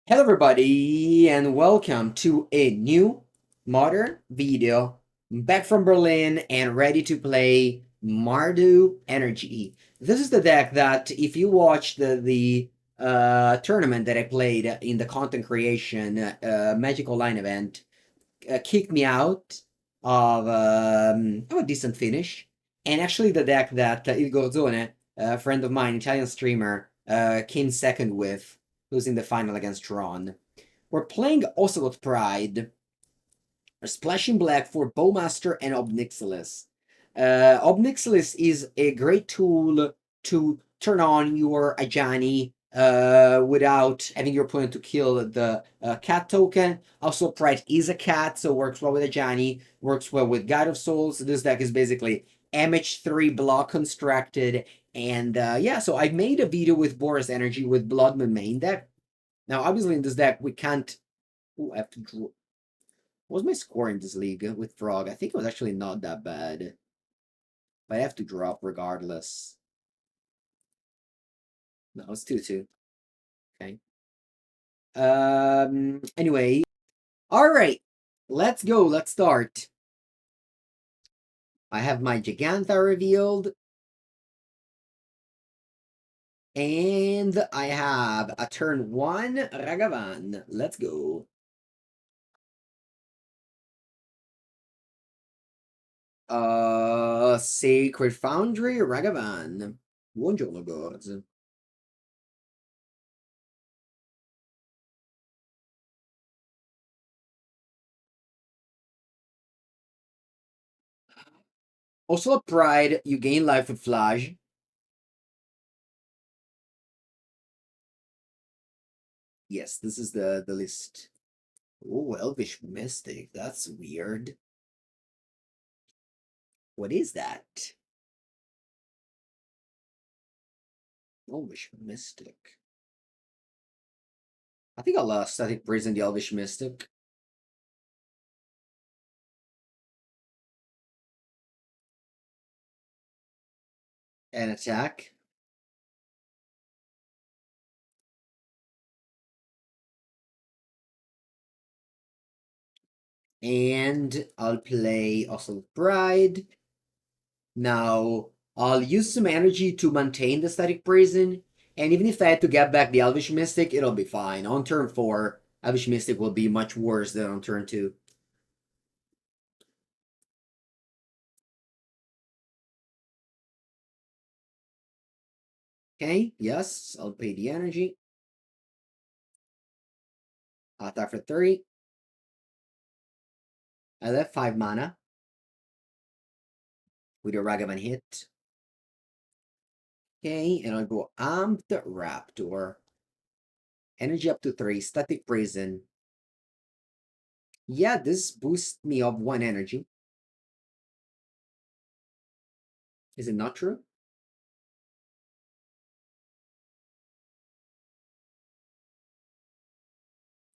Hello everybody and welcome to a new modern video back from Berlin and ready to play Mardu Energy. This is the deck that if you watched the tournament that I played in the content creation Magical Line event, kicked me out of a decent finish. And actually the deck that Il Gorzone, a friend of mine, Italian streamer, came second with, losing the final against Tron. We're playing Ocelot Pride, splashing black for Bowmaster and Ob Nixilis. Ob Nixilis is a great tool to turn on your Ajani without having your opponent to kill the cat token. Also, Pride is a cat, so works well with Ajani, works well with Guide of Souls. This deck is basically MH3 block constructed. And yeah, so I made a video with Boris Energy with Bloodman main deck. Now, obviously, in this deck, we can't. Ooh, I have to draw. What was my score in this league with Frog? I think it was actually not that bad. But I have to drop regardless. No, it's 2-2. Okay. Anyway. Alright. Let's go. Let's start. I have my Giganta revealed. And I have a turn 1 Ragavan. Let's go. Sacred Foundry Ragavan. Buongiorno, gods. Ocelot Pride, you gain life with Phlage. Yes, this is the list. Oh, Elvish Mystic. That's weird. What is that? Elvish Mystic. I think I'll Static Prison the Elvish Mystic. And attack. And I'll play Ocelot Pride. Now, I'll use some energy to maintain the Static Prison. And even if I had to get back the Elvish Mystic, it'll be fine. On turn 4, Elvish Mystic will be much worse than on turn 2. Okay, yes, I'll pay the energy. Attack for 3. I left 5 mana with a Ragavan hit. Okay, and I'll go Amped Raptor. Energy up to 3, Static Prison. Yeah, this boosts me up 1 energy. Is it not true?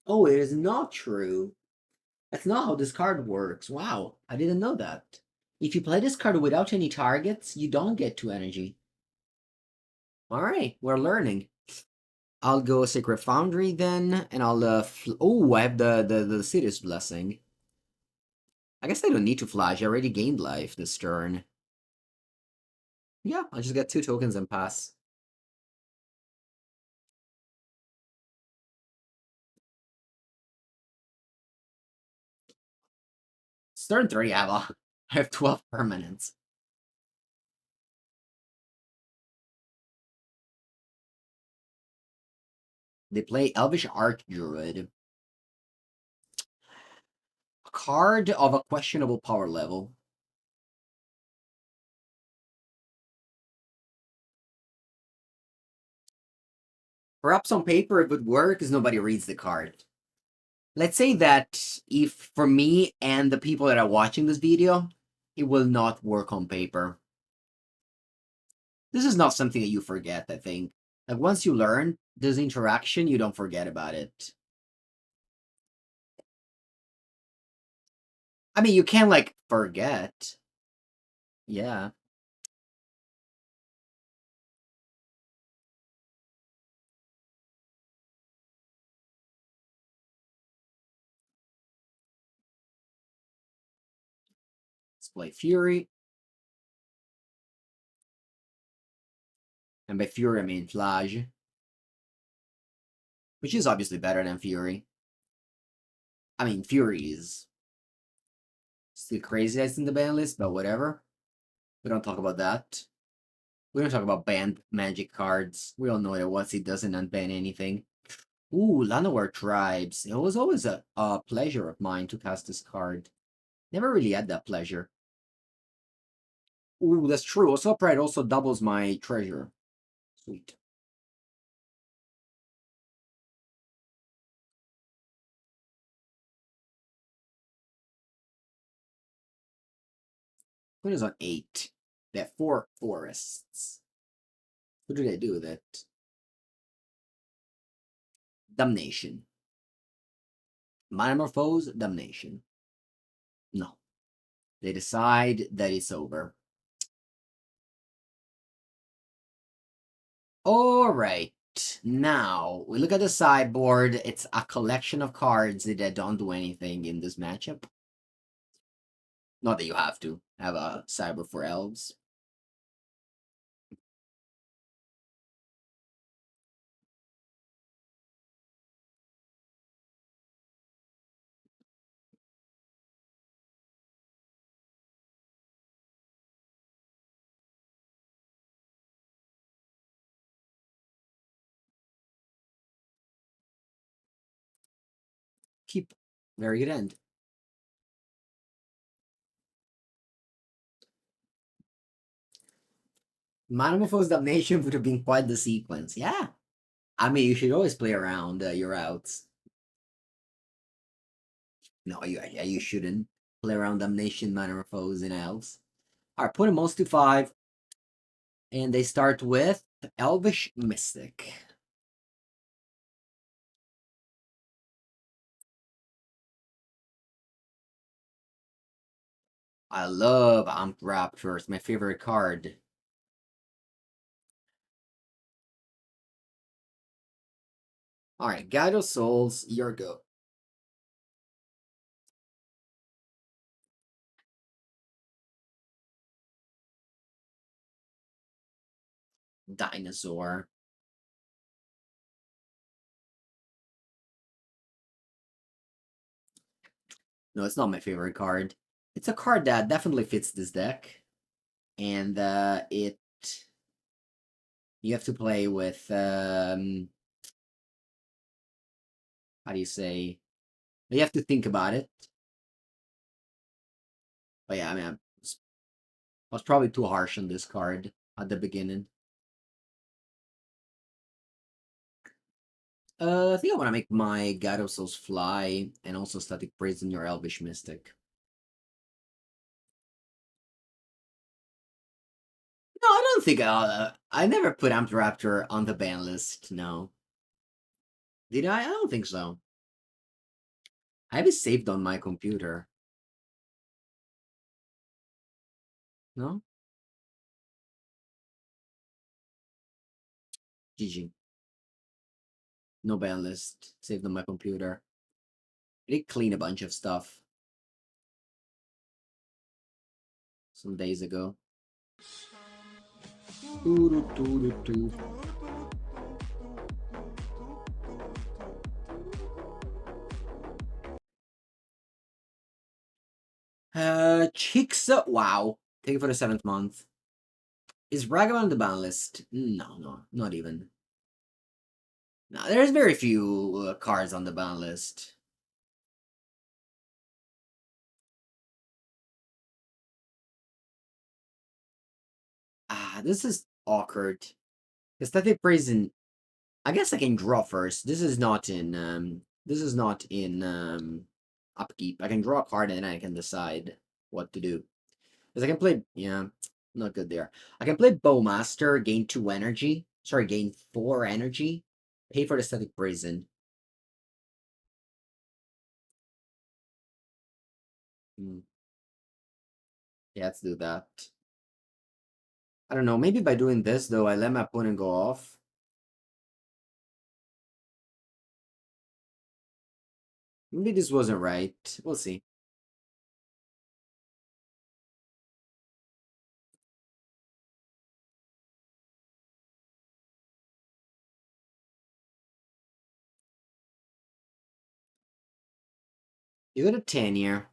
Oh, it is not true. That's not how this card works. Wow, I didn't know that. If you play this card without any targets, you don't get 2 energy. Alright, we're learning. I'll go Sacred Foundry then, and I'll oh, I have the City's Blessing. I guess I don't need to Phlage. I already gained life this turn. Yeah, I'll just get 2 tokens and pass. It's turn 3, I have 12 permanents. They play Elvish Archdruid. A card of a questionable power level. Perhaps on paper it would work because nobody reads the card. Let's say that if for me and the people that are watching this video, it will not work on paper. This is not something that you forget, I think. Like once you learn this interaction, you don't forget about it. I mean, you can like forget. Yeah. Let's play Fury. And by Fury, I mean Phlage. Which is obviously better than Fury. I mean, Fury is still crazy as in the ban list, but whatever. We don't talk about that. We don't talk about banned magic cards. We all know that once it doesn't unban anything. Ooh, Llanowar Tribes. It was always a pleasure of mine to cast this card. Never really had that pleasure. Ooh, that's true. Ocelot Pride also doubles my treasure. Sweet. What is on 8? They have 4 forests. What do they do with it? Damnation. Metamorphose, damnation. No. They decide that it's over. Alright. Now, we look at the sideboard. It's a collection of cards that don't do anything in this matchup. Not that you have to have a sideboard for elves. Keep. Very good end. Metamorphose Damnation would have been quite the sequence. Yeah. I mean, you should always play around your outs. No, you shouldn't play around Damnation, Metamorphose, and Elves. Alright, put them most to 5. And they start with Elvish Mystic. I love Amped Raptor. It's my favorite card. Alright, Guide of Souls, your go. Dinosaur. No, it's not my favorite card. It's a card that definitely fits this deck. And you have to play with how do you say? You have to think about it. But yeah, I mean, I was probably too harsh on this card at the beginning. I think I want to make my God of Souls fly and also Static Prison your Elvish Mystic. No, I don't think I never put Amped Raptor on the ban list. No, did I? I don't think so. I have it saved on my computer. No, GG. No ban list saved on my computer. I did clean a bunch of stuff some days ago. Chicks. Wow. Take it for the 7th month. Is Ragavan on the ban list? No, not even. No, there's very few cards on the ban list. This is awkward. Aesthetic Prison. I guess I can draw first. This is not in upkeep. I can draw a card and then I can decide what to do. Because I can play, yeah, not good there. I can play Bowmaster, gain 2 energy. Sorry, gain 4 energy. Pay for the Aesthetic Prison. Yeah, let's do that. I don't know, maybe by doing this though, I let my opponent go off. Maybe this wasn't right. We'll see. You got a 10 here.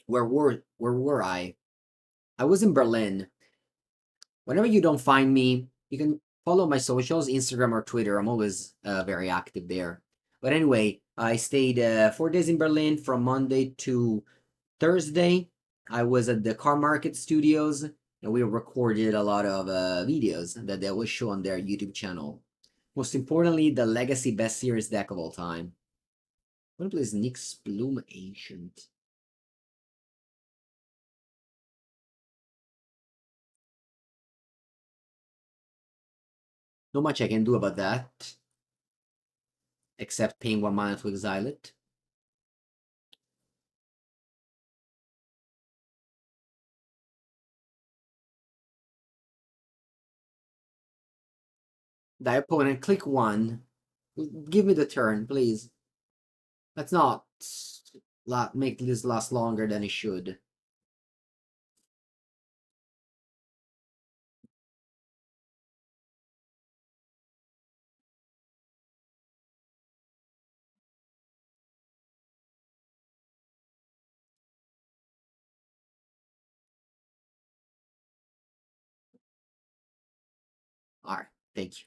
Where were I? I was in Berlin. Whenever you don't find me, you can follow my socials, Instagram or Twitter. I'm always very active there. But anyway, I stayed 4 days in Berlin from Monday to Thursday. I was at the Car Market Studios and we recorded a lot of videos that they will show on their YouTube channel. Most importantly, the Legacy Best Series deck of all time. I'm gonna play this Nyx Bloom Ancient. Not much I can do about that. Except paying 1 mana to exile it. The opponent, click 1. Give me the turn, please. Let's not make this last longer than it should. Alright, thank you.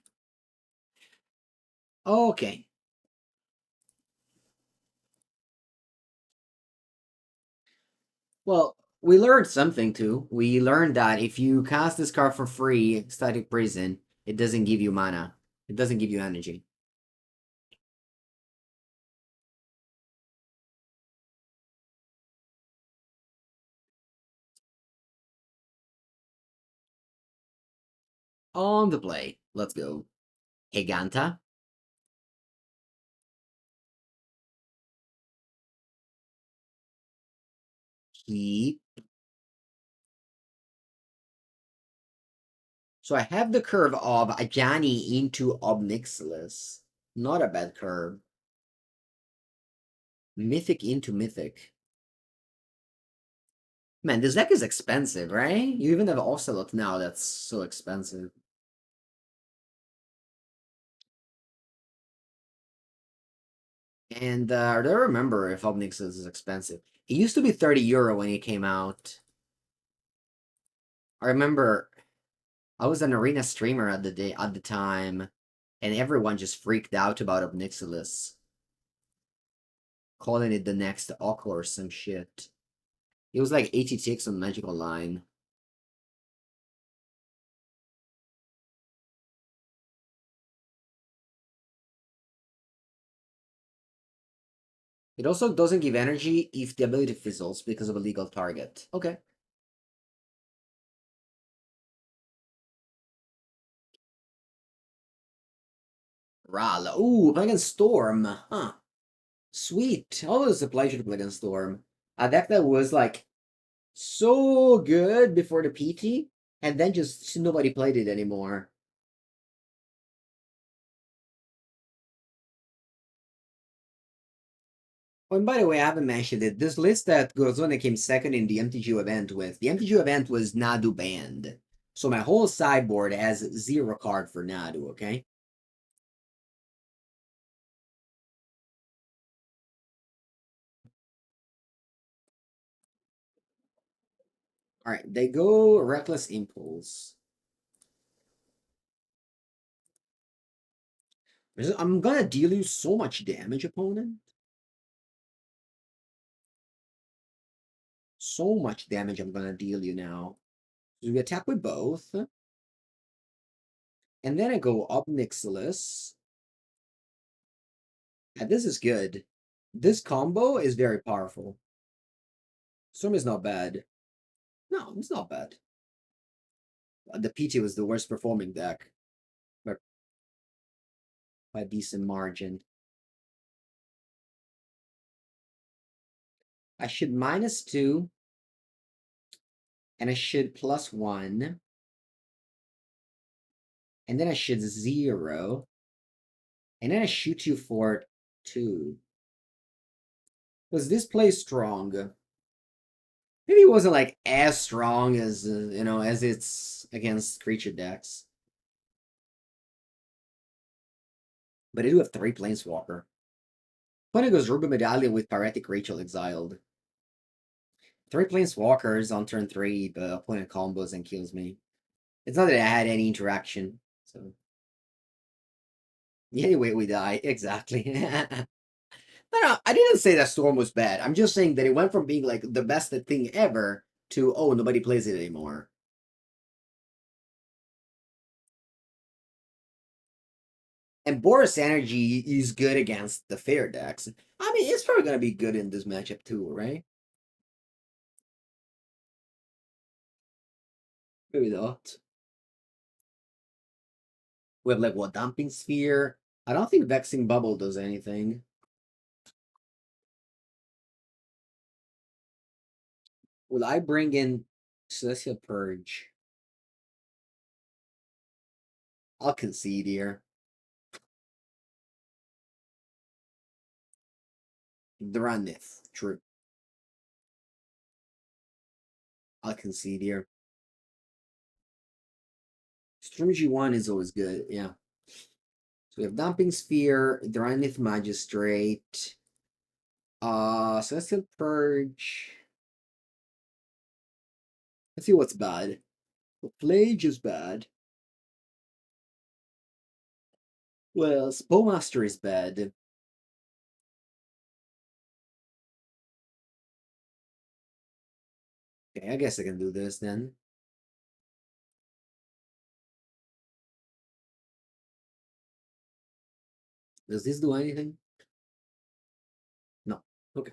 Okay. Well, we learned something too. We learned that if you cast this card for free, Static Prison, it doesn't give you mana. It doesn't give you energy. On the play. Let's go. Eganta. Keep. So I have the curve of Ajani into Ob Nixilis. Not a bad curve. Mythic into Mythic. Man, this deck is expensive, right? You even have Ocelot now that's so expensive. And I don't remember if Ob Nixilis is expensive. It used to be 30 euro when it came out. I remember I was an arena streamer at the time, and everyone just freaked out about Ob Nixilis. Calling it the next Aqua or some shit. It was like 86 on Magic Online. It also doesn't give energy if the ability fizzles because of a legal target. Okay. Ral. Ooh, play against Storm. Huh. Sweet. Always a pleasure to play against Storm. A deck that was like so good before the PT, and then just nobody played it anymore. Oh, and by the way, I haven't mentioned it. This list that Gozone came second in the MTGO event with, the MTGO event was Nadu banned. So my whole sideboard has 0 card for Nadu, okay? Alright, they go Reckless Impulse. I'm gonna deal you so much damage, opponent. So much damage I'm gonna deal you now. So we attack with both. And then I go Ob Nixilis. And this is good. This combo is very powerful. Storm is not bad. No, it's not bad. The PT was the worst performing deck. But by a decent margin. I should -2. And I should +1. And then I should 0. And then I shoot you for 2. Because this plays strong. Maybe it wasn't like as strong as as it's against creature decks. But I do have 3 Planeswalker. Opponent goes Ruby Medallion with Pyretic Rachel exiled. 3 Planeswalkers on turn 3, but opponent combos and kills me. It's not that I had any interaction, so. Anyway, we die. Exactly. No, I didn't say that Storm was bad. I'm just saying that it went from being like the best thing ever to, oh, nobody plays it anymore. And Boris Energy is good against the fair decks. I mean, it's probably going to be good in this matchup too, right? Maybe not. We have like what, Dumping Sphere? I don't think Vexing Bauble does anything. Will I bring in Celestial Purge? I'll concede here. Drannith, true. I'll concede here. Stringy 1 is always good, yeah. So we have Dumping Sphere, Drannith Magistrate, Celestial Purge. Let's see what's bad. Phlage is bad. Well, Bowmaster is bad. Okay, I guess I can do this then. Does this do anything? No. Okay.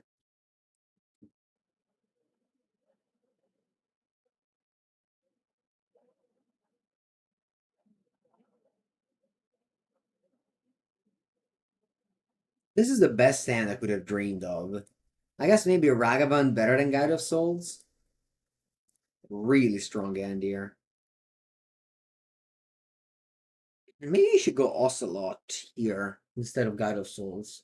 This is the best hand I could have dreamed of. I guess maybe a Ragavan better than Guide of Souls. Really strong hand here. Maybe you should go Ocelot here instead of Guide of Souls.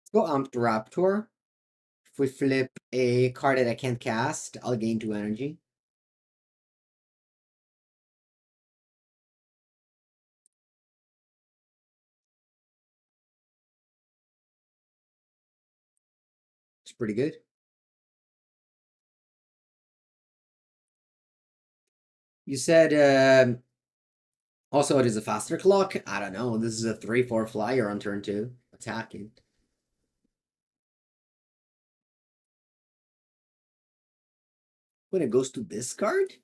Let's go Amped Raptor. If we flip a card that I can't cast, I'll gain 2 energy. It's pretty good. You said also it is a faster clock. I don't know. This is a 3/4 flyer on turn 2. Attacking. When it goes to this card?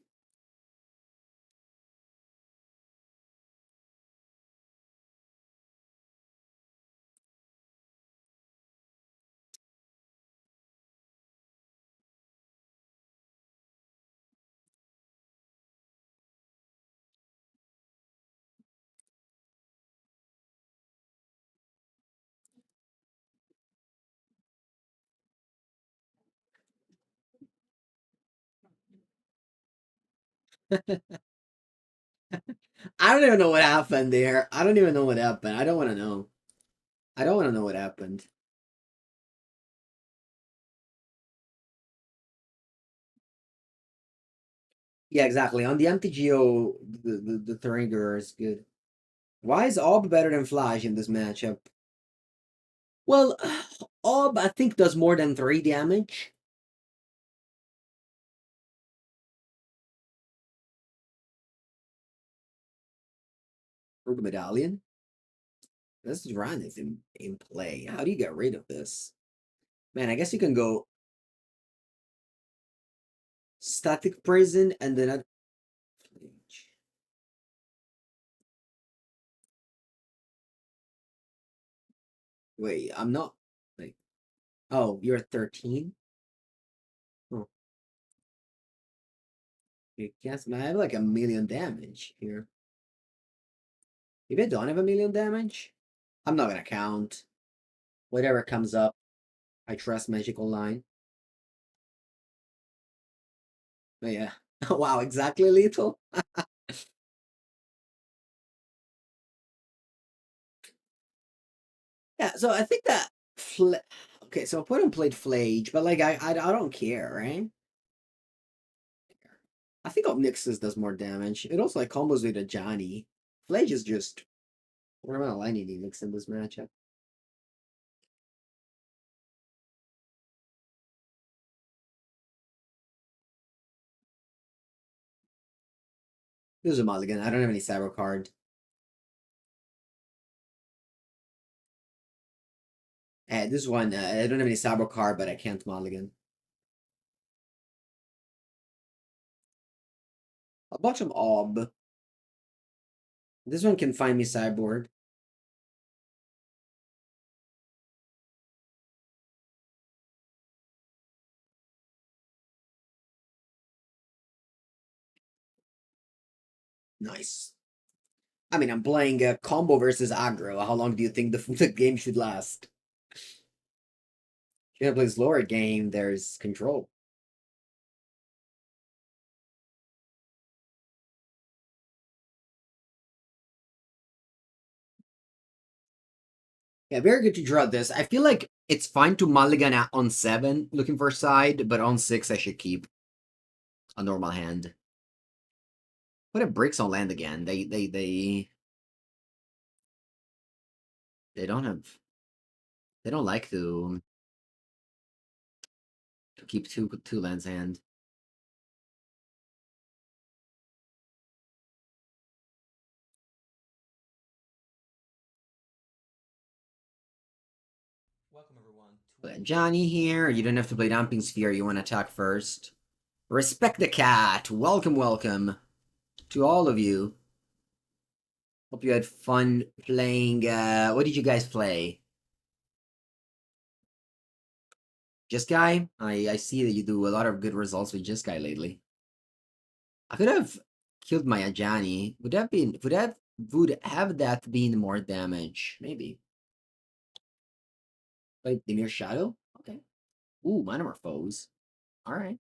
I don't even know what happened there. I don't even know what happened. I don't want to know. I don't want to know what happened. Yeah, exactly. On the MTGO, the trigger is good. Why is Ob better than Phlage in this matchup? Well, Ob, I think, does more than 3 damage. For the medallion. This Drannith in play. How do you get rid of this? Man, I guess you can go Static Prison and then wait, I'm not like, oh, you're 13? Oh, yes, man, I have like a million damage here. Maybe I don't have a million damage? I'm not gonna count. Whatever comes up, I trust Magical Line. But yeah. Wow, exactly lethal. Yeah, so I think that okay, so I put him played Phlage, but like I don't care, right? I think Ob Nixilis does more damage. It also like combos with Ajani. Phlage is just ornamental lightning mix in this matchup. This is a mulligan. I don't have any cyber card. This one, I don't have any cyber card, but I can't mulligan. A bunch of Ob. This one can find me sideboard. Nice. I mean, I'm playing a combo versus aggro. How long do you think the game should last? If you play slower game, there's control. Yeah, very good to draw this. I feel like it's fine to mulligan on 7, looking for a side, but on 6 I should keep a normal hand. What if bricks on land again? They don't have, they don't like to keep two lands hand. Welcome everyone. Johnny here. You don't have to play Dumping Sphere. You want to attack first. Respect the cat. Welcome, welcome to all of you. Hope you had fun playing. What did you guys play? Just Guy? I see that you do a lot of good results with Just Guy lately. I could have killed my Ajani. Would have that been more damage? Maybe. Like the Mere Shadow? Okay. Ooh, Metamorphose. Alright.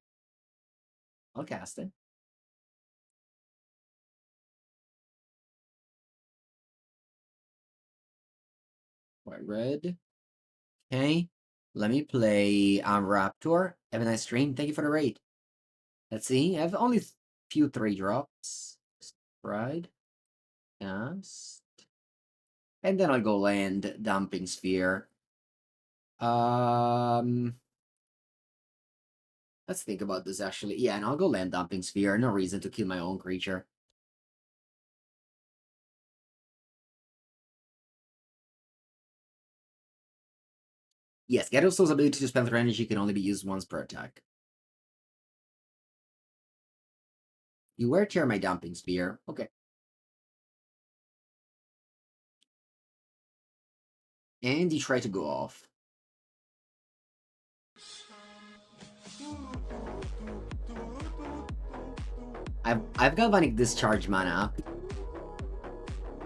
I'll cast it. White red. Okay. Let me play Raptor. Have a nice stream. Thank you for the raid. Let's see. I have only few 3-drops. Pride. Cast. And then I'll go land Dumping Sphere. Let's think about this actually. Yeah, and I'll go land Dumping Sphere. No reason to kill my own creature. Yes, Gyarados' ability to spend their energy can only be used once per attack. You wear tear my Dumping Sphere. Okay. And you try to go off. I've Galvanic Discharge mana.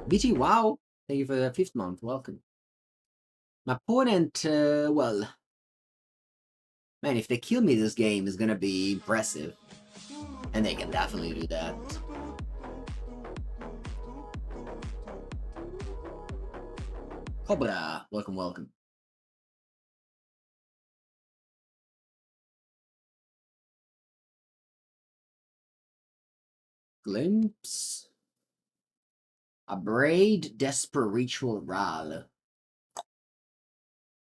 BG, wow! Thank you for the 5th month. Welcome. My opponent, well, man, if they kill me this game, is gonna be impressive. And they can definitely do that. Cobra, welcome, welcome. Glimpse. Abrade, Desperate Ritual Ral.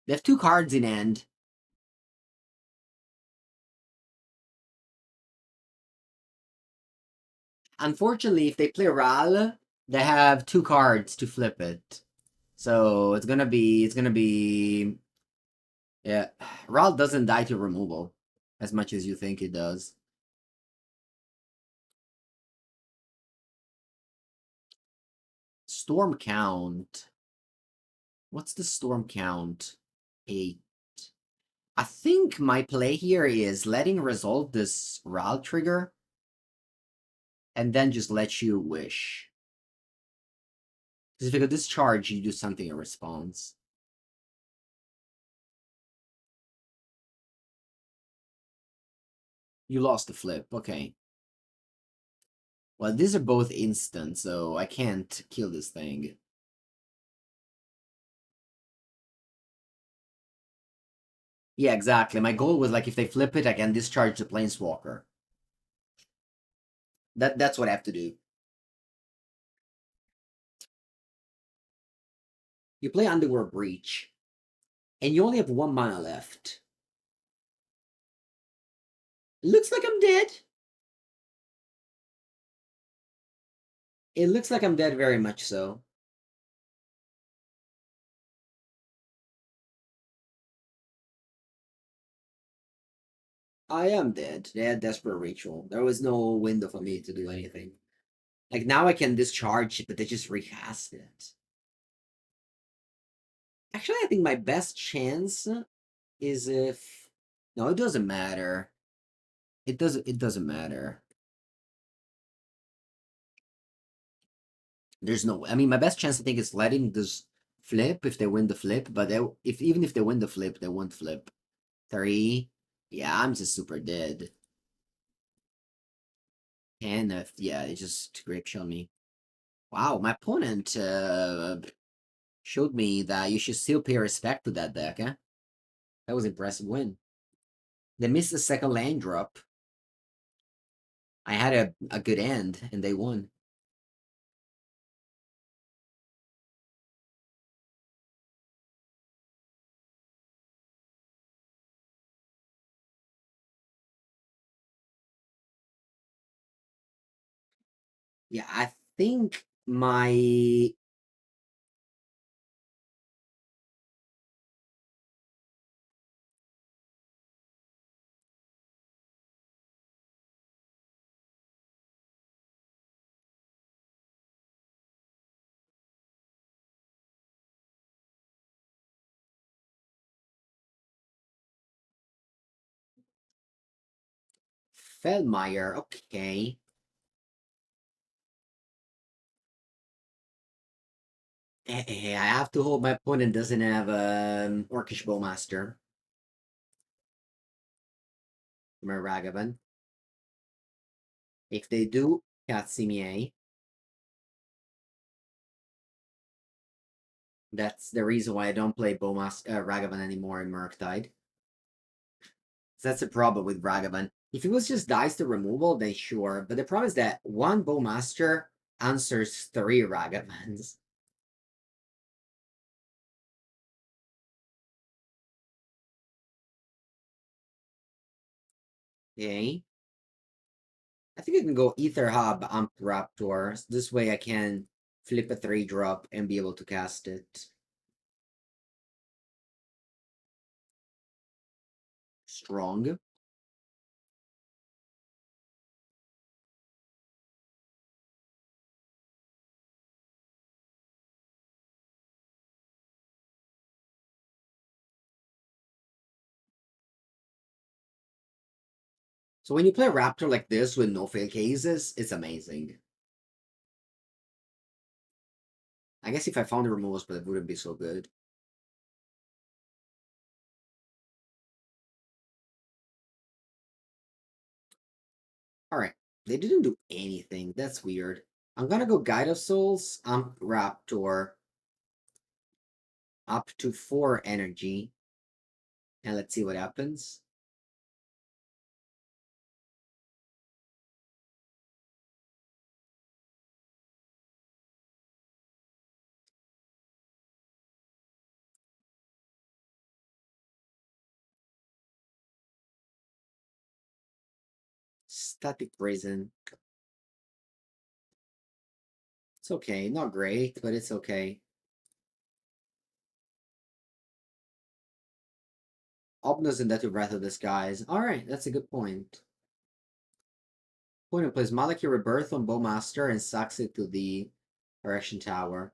They have 2 cards in hand. Unfortunately, if they play Ral, they have 2 cards to flip it. So it's gonna be yeah. Ral doesn't die to removal as much as you think it does. Storm count. What's the storm count? 8. I think my play here is letting resolve this Ral trigger and then just let you wish. Because if you go discharge, you do something in response. You lost the flip, okay. Well, these are both instant, so I can't kill this thing. Yeah, exactly. My goal was like, if they flip it, I can discharge the Planeswalker. That's what I have to do. You play Underworld Breach, and you only have 1 mana left. Looks like I'm dead. It looks like I'm dead, very much so. I am dead. They had Desperate Ritual. There was no window for me to do anything. Like, now I can discharge it, but they just recast it. Actually, I think my best chance is if... No, it doesn't matter. It doesn't matter. There's no... I mean, my best chance, I think, is letting this flip if they win the flip, but even if they win the flip, they won't flip. 3. Yeah, I'm just super dead. And yeah, it just grip shot me. Wow, my opponent showed me that you should still pay respect to that deck, eh? That was an impressive win. They missed the second land drop. I had a good end, and they won. Yeah, I think my... Feldmire, okay. I have to hope my opponent doesn't have Orcish Bowmaster. My Ragavan. If they do, Katsimier. That's the reason why I don't play Ragavan anymore in Murktide. That's the problem with Ragavan. If it was just dice to removal, then sure. But the problem is that one Bowmaster answers 3 Ragavans. Okay. I think I can go Aether Hub, Amped Raptor. This way I can flip a 3-drop and be able to cast it. Strong. So when you play a Raptor like this with no fail cases, it's amazing. I guess if I found the removals, but it wouldn't be so good. Alright, they didn't do anything. That's weird. I'm gonna go Guide of Souls, Amped Raptor, up to 4 energy. And let's see what happens. Static Prison. It's okay. Not great, but it's okay. Obno's in that Breath of Disguise. Alright, that's a good point. Opponent plays Malaki Rebirth on Bowmaster and sucks it to the Erection Tower.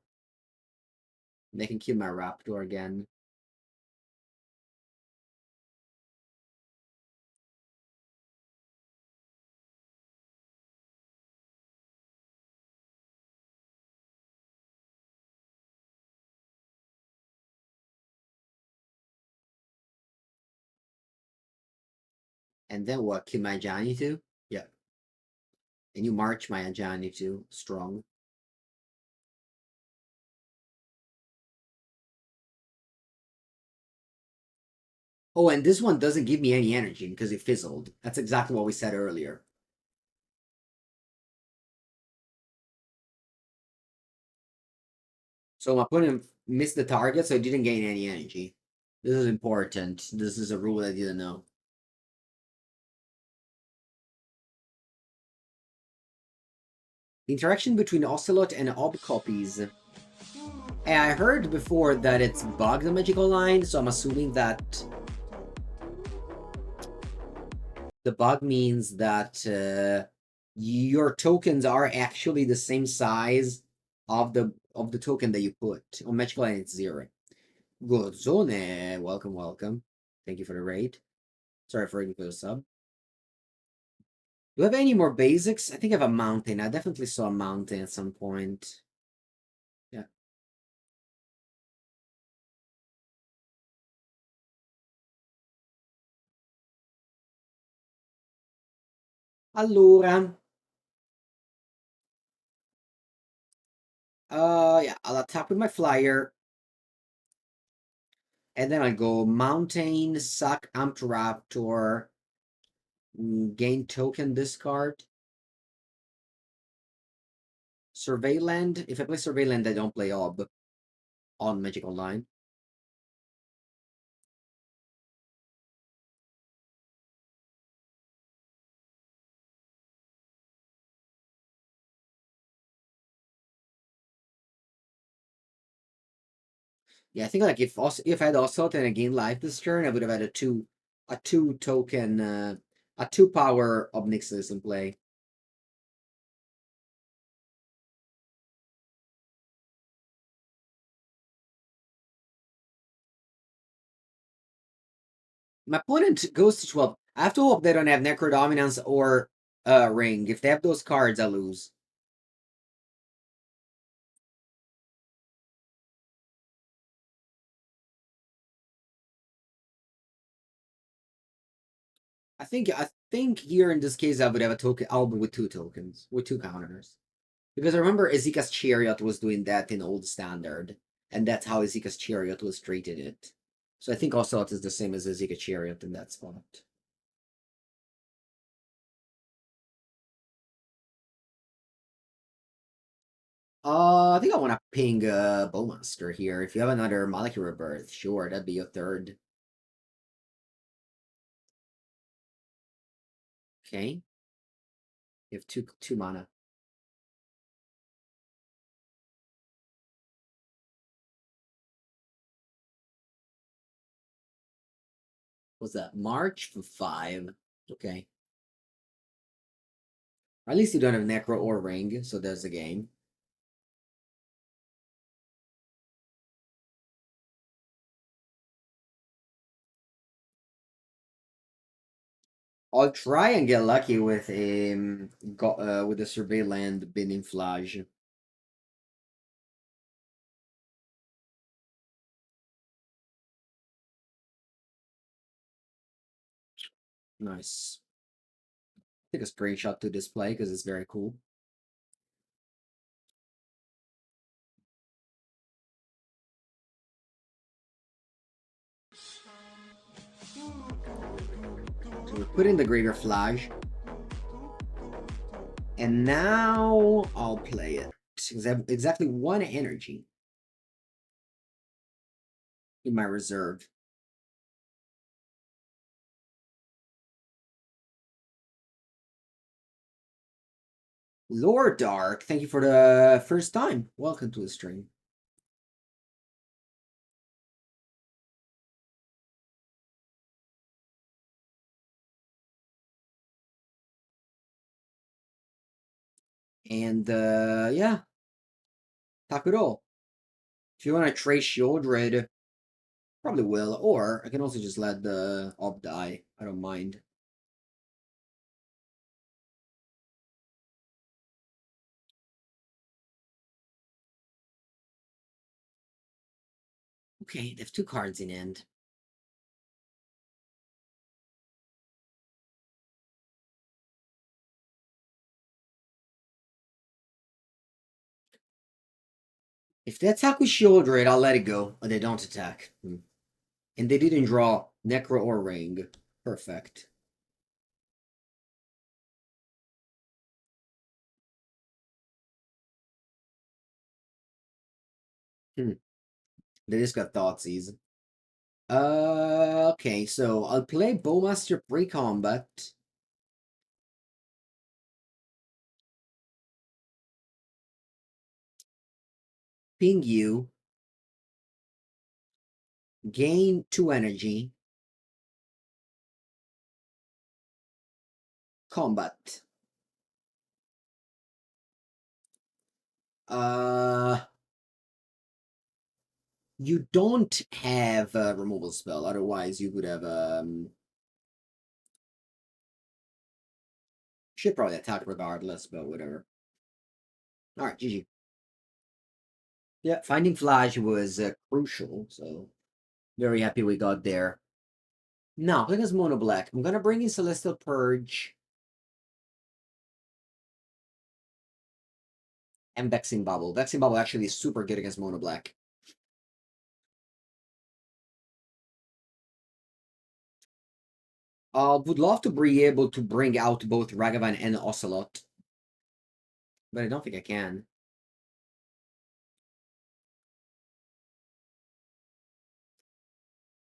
They can kill my Raptor again. And then what? Kill my Ajani too? Yeah. And you march my Ajani too. Strong. Oh, and this one doesn't give me any energy because it fizzled. That's exactly what we said earlier. So my opponent missed the target, so he didn't gain any energy. This is important. This is a rule I didn't know. The interaction between Ocelot and Ob copies. I heard before that it's bugged the Magic Online, so I'm assuming that the bug means that your tokens are actually the same size of the token that you put. On Magic Online, it's 0. Good Zone, welcome, welcome. Thank you for the raid. Sorry for the sub. Do I have any more basics? I think I have a mountain. I definitely saw a mountain at some point. Yeah. Allora. Yeah, I'll attack with my flyer. And then I'll go mountain, sack Amped Raptor, gain token discard. Survey land. If I play Survey land, I don't play Ob on Magic Online. Yeah, I think like if I had Ocelot and I gained life this turn, I would have had a two token a 2-power Ob Nixilis in play. My opponent goes to 12. I have to hope they don't have Necrodominance or Ring. If they have those cards, I lose. I think here in this case I would have a token album with 2 tokens, with 2 counters. Because I remember Ezeka's Chariot was doing that in Old Standard, and that's how Ezeka's Chariot was treated it. So I think also it is the same as Ezeka Chariot in that spot. I think I want to ping Bowmaster here. If you have another Molecular Rebirth, sure, that'd be your third. Okay. You have two mana. What's that? March for 5. Okay. Or at least you don't have Necro or Ring, so there's a game. I'll try and get lucky with with a Survey Land binding Phlage. Nice. Take a screenshot to display because it's very cool. So we put in the Greater Phlage. And now I'll play it. Exactly 1 energy in my reserve. Lord Dark, thank you for the first time. Welcome to the stream. And yeah, Takuro. If you want to trace Shieldred, probably will. Or I can also just let the Ob die. I don't mind. Okay, they have 2 cards in end. If they attack with Shieldred, I'll let it go. But they don't attack. And they didn't draw Necro or Ring. Perfect. They just got Thoughtseize. Okay, so I'll play Bowmaster pre-combat. Ping you. Gain 2 energy. Combat. You don't have a removal spell, otherwise you would have should probably attack regardless, but whatever. Alright, GG. Yeah, finding Phlage was crucial, so very happy we got there. Now, playing as Mono Black, I'm gonna bring in Celestial Purge and Vexing Bauble. Vexing Bauble actually is super good against Mono Black. Would love to be able to bring out both Ragavan and Ocelot, but I don't think I can.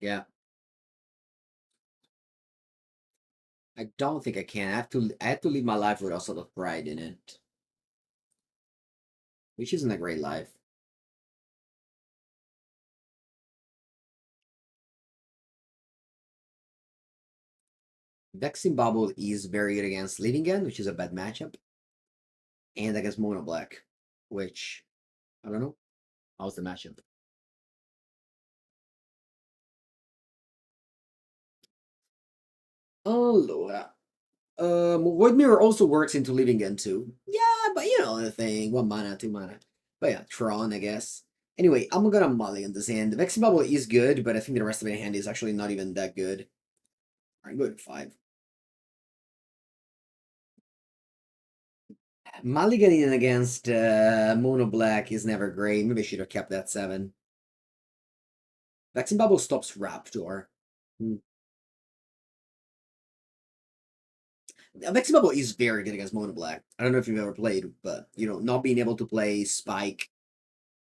Yeah. I don't think I can. I have to live my life with Ocelot Pride in it. Which isn't a great life. Vexing Bauble is very good against Livingen, which is a bad matchup. And against Mono Black, which I don't know. How's the matchup? Allora. Void Mirror also works into Livingen too. Yeah, but you know the thing. 1 mana, 2 mana. But yeah, Tron, I guess. Anyway, I'm gonna mulligan this hand. Vexing Bubble is good, but I think the rest of my hand is actually not even that good. Alright, good 5. Mulliganing against Mono Black is never great. Maybe I should have kept that 7. Vexing Bubble stops Raptor. Vexing Bubble is very good against Mono Black. I don't know if you've ever played, but you know, not being able to play Spike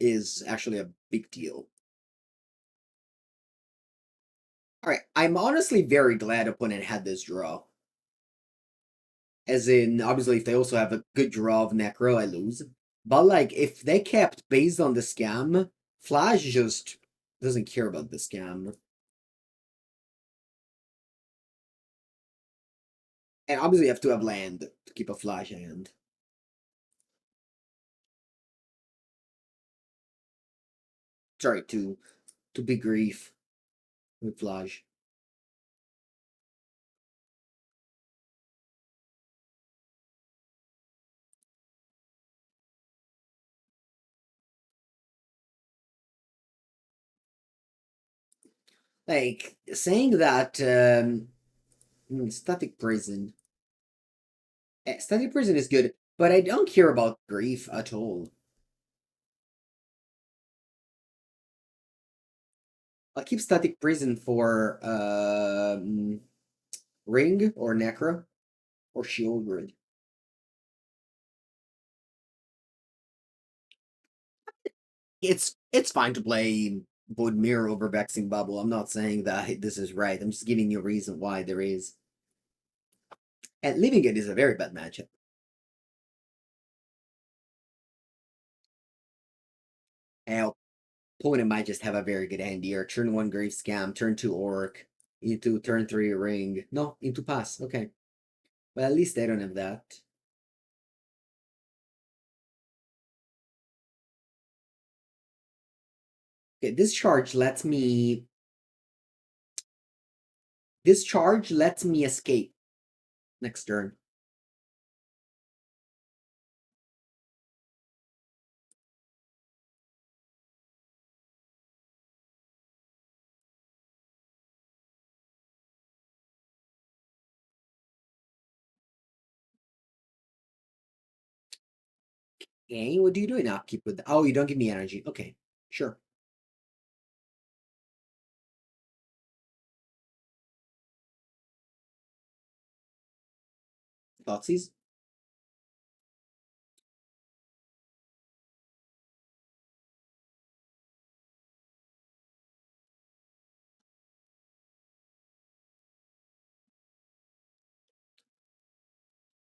is actually a big deal. Alright, I'm honestly very glad opponent had this draw. As in, obviously, if they also have a good draw of Necro, I lose. But, like, if they kept based on the scam, Phlage just doesn't care about the scam. And obviously, you have to have land to keep a Phlage hand. Sorry, to big grief with Phlage. Like, saying that Static Prison. Static Prison is good, but I don't care about grief at all. I'll keep Static Prison for Ring or Necro or Shield Grid. It's fine to play Void Mirror over Vexing Bubble. I'm not saying that this is right. I'm just giving you a reason why there is. And Living It is a very bad matchup. Now, opponent might just have a very good hand here. Turn 1 Grave Scam, turn 2 Orc, into turn 3 Ring. No, into Pass. Okay. But at least they don't have that. Okay, this charge lets me escape next turn. Okay, what do you do in upkeep with? Oh, you don't give me energy. Okay, sure. Thoughtseize?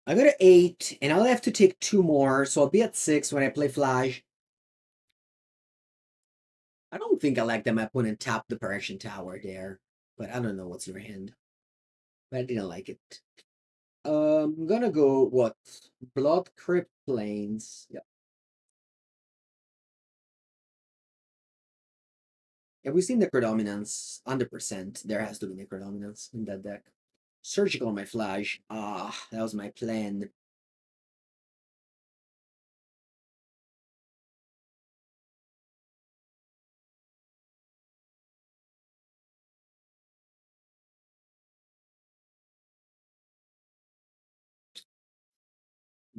I got an 8, and I'll have to take 2 more, so I'll be at 6 when I play Phlage. I don't think I like that my opponent tapped the Parisian Tower there, but I don't know what's your hand. But I didn't like it. I'm gonna go, what? Blood Crypt Plains. Yeah. Have we seen Necrodominance? 100%. There has to be Necrodominance in that deck. Surgical on my Phlage. Ah, that was my plan.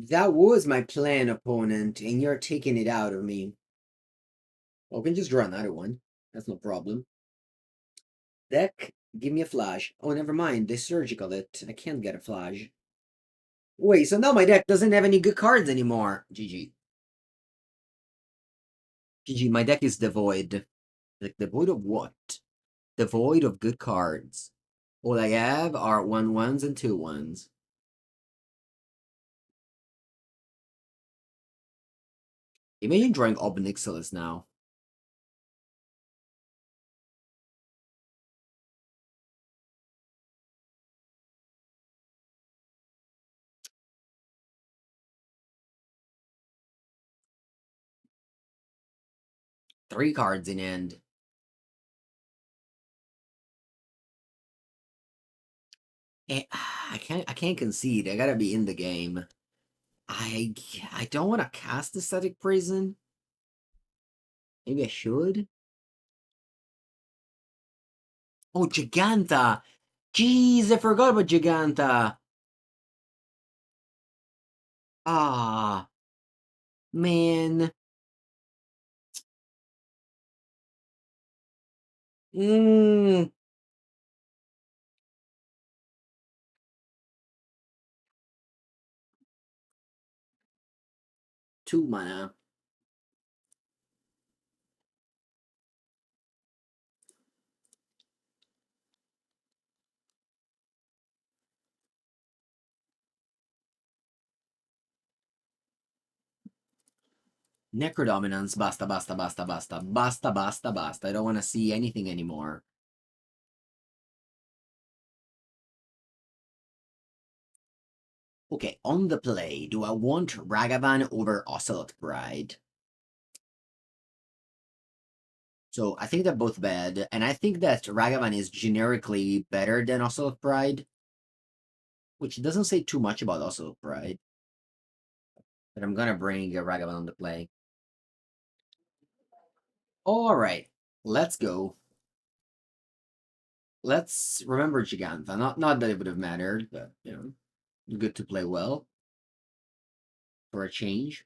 That was my plan, opponent, and you're taking it out of me. Well, we can just draw another one. That's no problem. Deck, give me a Phlage. Oh, never mind. They surgical it. I can't get a Phlage. Wait, so now my deck doesn't have any good cards anymore. GG. GG, my deck is devoid. Like, devoid of what? Devoid of good cards. All I have are 1/1s and 2/1s. Imagine drawing Ob Nixilis now. Three cards in end. I can't concede. I gotta be in the game. I don't want to cast Aesthetic Prison. Maybe I should. Oh, Giganta! Jeez, I forgot about Giganta. Ah, man. Mmm. 2 mana. Necrodominance. Basta, basta, basta, basta. Basta, basta, basta. I don't want to see anything anymore. Okay, on the play, do I want Ragavan over Ocelot Pride? So I think they're both bad, and I think that Ragavan is generically better than Ocelot Pride, which doesn't say too much about Ocelot Pride. But I'm gonna bring Ragavan on the play. Alright, let's go. Let's remember Giganta. Not that it would have mattered, but you know, good to play well. For a change.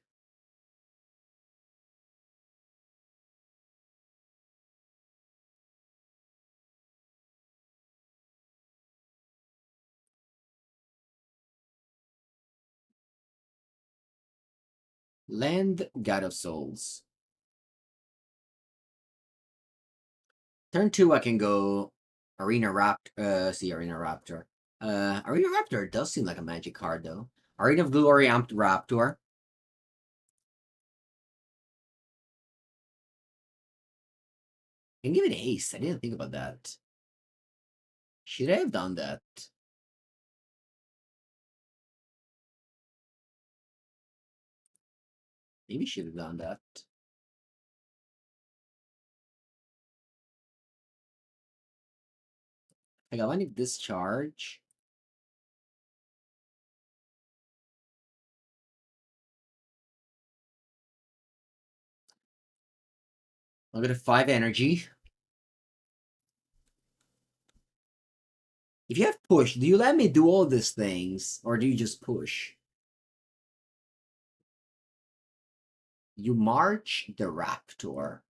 Land God of Souls. Turn 2, I can go Arena Raptor. Arena Raptor. Arena Raptor does seem like a magic card, though. Arena of Glory, Amped Raptor. Can give it Ace. I didn't think about that. Should I have done that? Maybe should have done that. Galvanic Discharge. I'll get a 5 energy. If you have push, do you let me do all these things? Or do you just push? You march the Raptor.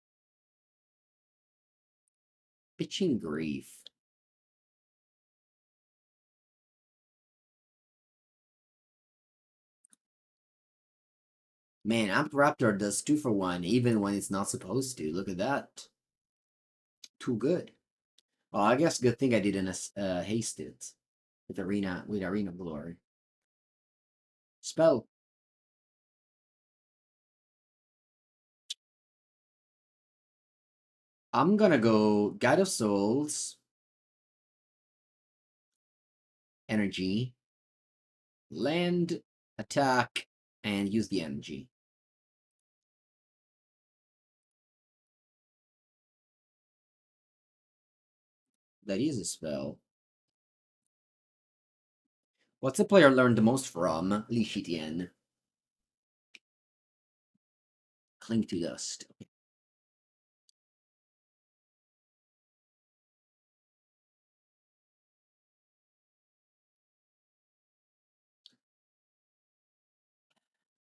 Pitching Grief. Man, Amped Raptor does 2 for 1, even when it's not supposed to. Look at that. Too good. Well, I guess good thing I didn't haste it with Arena of Glory. Spell. I'm gonna go Guide of Souls, Energy, land, attack, and use the energy. That is a spell. What's the player learned the most from? Li Shitian. Cling to dust. Okay.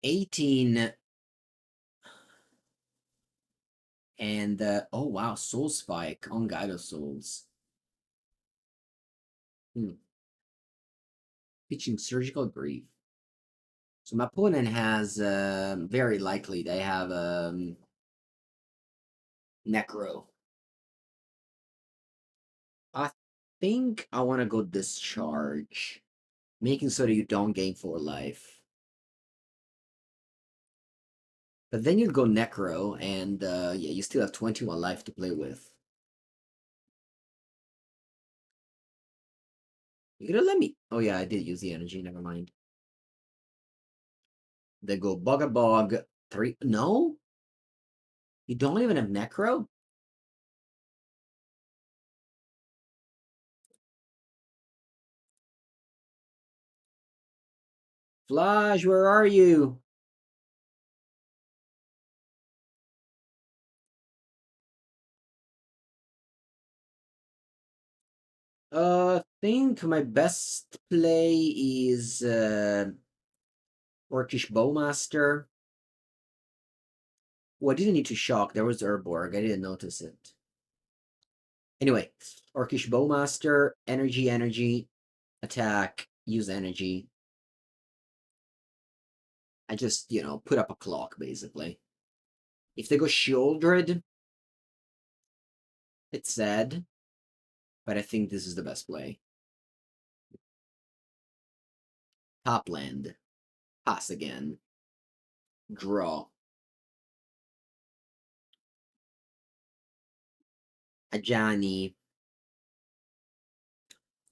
$18 and oh wow, Soul Spike on Guide of Souls. Pitching Surgical Grief. So my opponent has very likely they have Necro. I think I want to go Discharge, making so that you don't gain 4 life. But then you'd go Necro, and yeah, you still have 21 life to play with. You gonna let me? Oh yeah, I did use the energy. Never mind. They go Bug 3. No, you don't even have Necro. Phlage, where are you? Think my best play is Orcish Bowmaster. Oh, I didn't need to shock. There was Urborg. I didn't notice it. Anyway, Orcish Bowmaster, energy, attack, use energy. I just, put up a clock, basically. If they go Shieldred, it's sad, but I think this is the best play. Top land. Pass again. Draw. Ajani.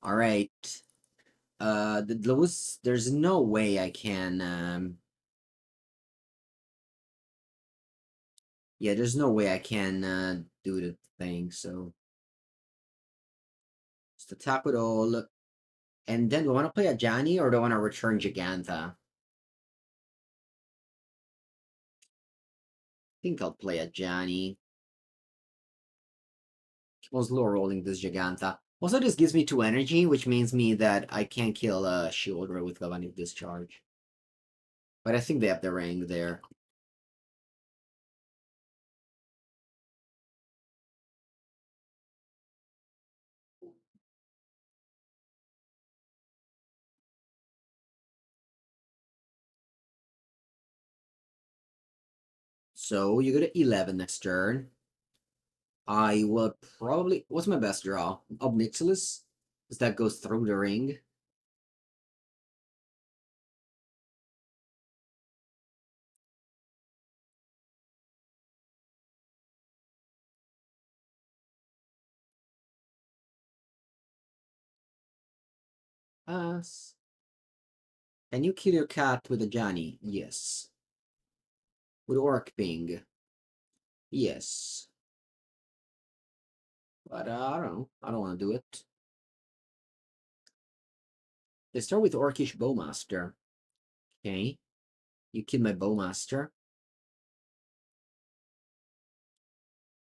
Alright. There's no way I can, yeah, there's no way I can, do the thing, so. Just attack with all. And then do I want to play Ajani or do I want to return Gigantha? I think I'll play Ajani. I was low rolling this Gigantha. Also, this gives me 2 energy, which means me that I can't kill a Shieldra with Galvanic Discharge. But I think they have the ring there. So you go to 11 next turn. I will probably. What's my best draw? Ob Nixilis? Because that goes through the ring. Pass. Can you kill your cat with a Ajani? Yes. With Orc Ping? Yes. But I don't know. I don't want to do it. They start with Orcish Bowmaster. Okay. You kill my Bowmaster.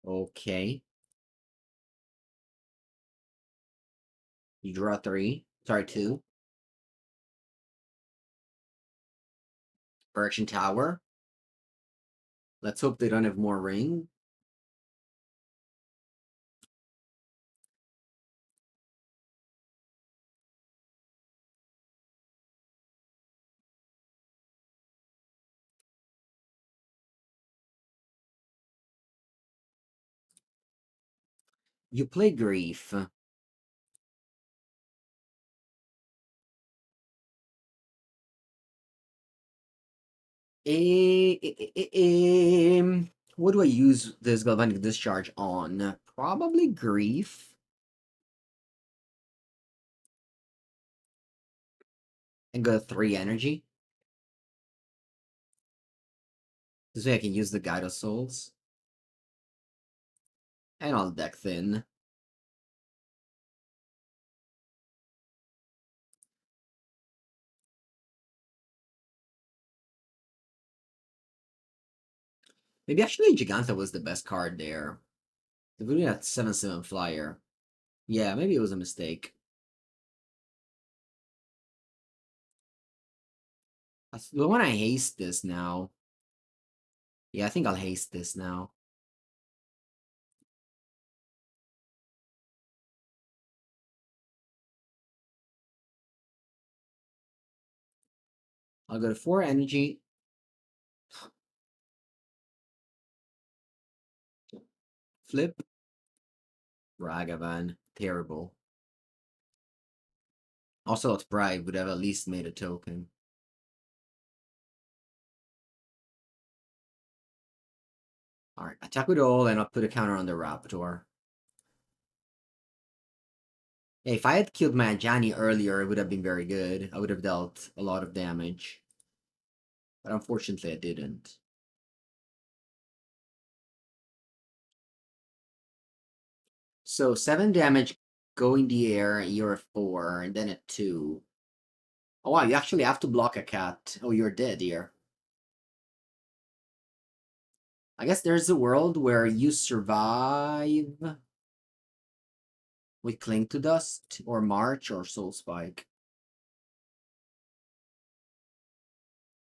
Okay. You draw 3. Sorry, 2. Correction Tower. Let's hope they don't have more ring. You play Grief. What do I use this Galvanic Discharge on? Probably Grief. And go 3 energy. This way I can use the Guide of Souls. And I'll deck thin. Maybe actually Giganta was the best card there. If we had 7/7 flyer. Yeah, maybe it was a mistake. But when I haste this now. Yeah, I think I'll haste this now. I'll go to 4 energy. Flip. Ragavan. Terrible. Ocelot Pride would have at least made a token. Alright, attack with all, and I'll put a counter on the Raptor. Yeah, if I had killed my Ajani earlier, it would have been very good. I would have dealt a lot of damage. But unfortunately, I didn't. So 7 damage, go in the air, you're at 4, and then at 2. Oh wow, you actually have to block a cat. Oh, you're dead here. I guess there's a world where you survive with Cling to Dust, or March, or Soul Spike.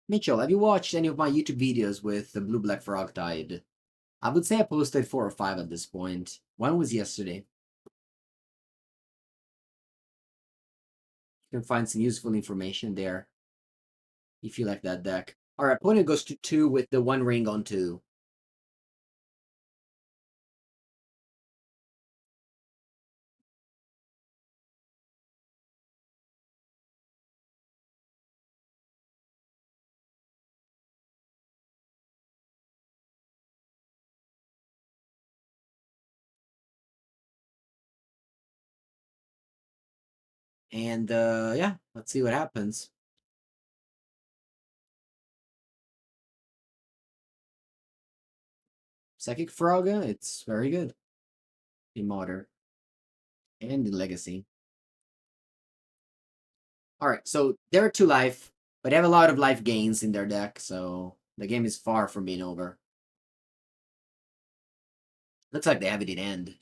Mitchell, have you watched any of my YouTube videos with the Blue Black Frog Tide? I would say I posted 4 or 5 at this point. One was yesterday. You can find some useful information there if you like that deck. Alright, opponent goes to 2 with the 1 ring on 2. And yeah, let's see what happens. Psychic Frog, it's very good in Modern and in Legacy. Alright, so they're 2 life, but they have a lot of life gains in their deck, so the game is far from being over. Looks like they have it in end.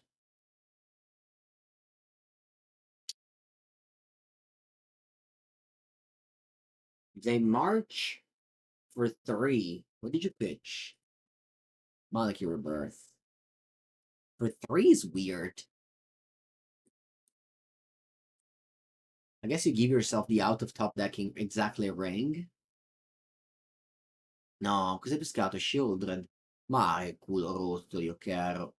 They march for 3. What did you pitch? Molecule Rebirth. For 3 is weird. I guess you give yourself the out of top decking exactly a ring. No, cos'è pescato? Shieldred. Ma che culo rotto, io caro.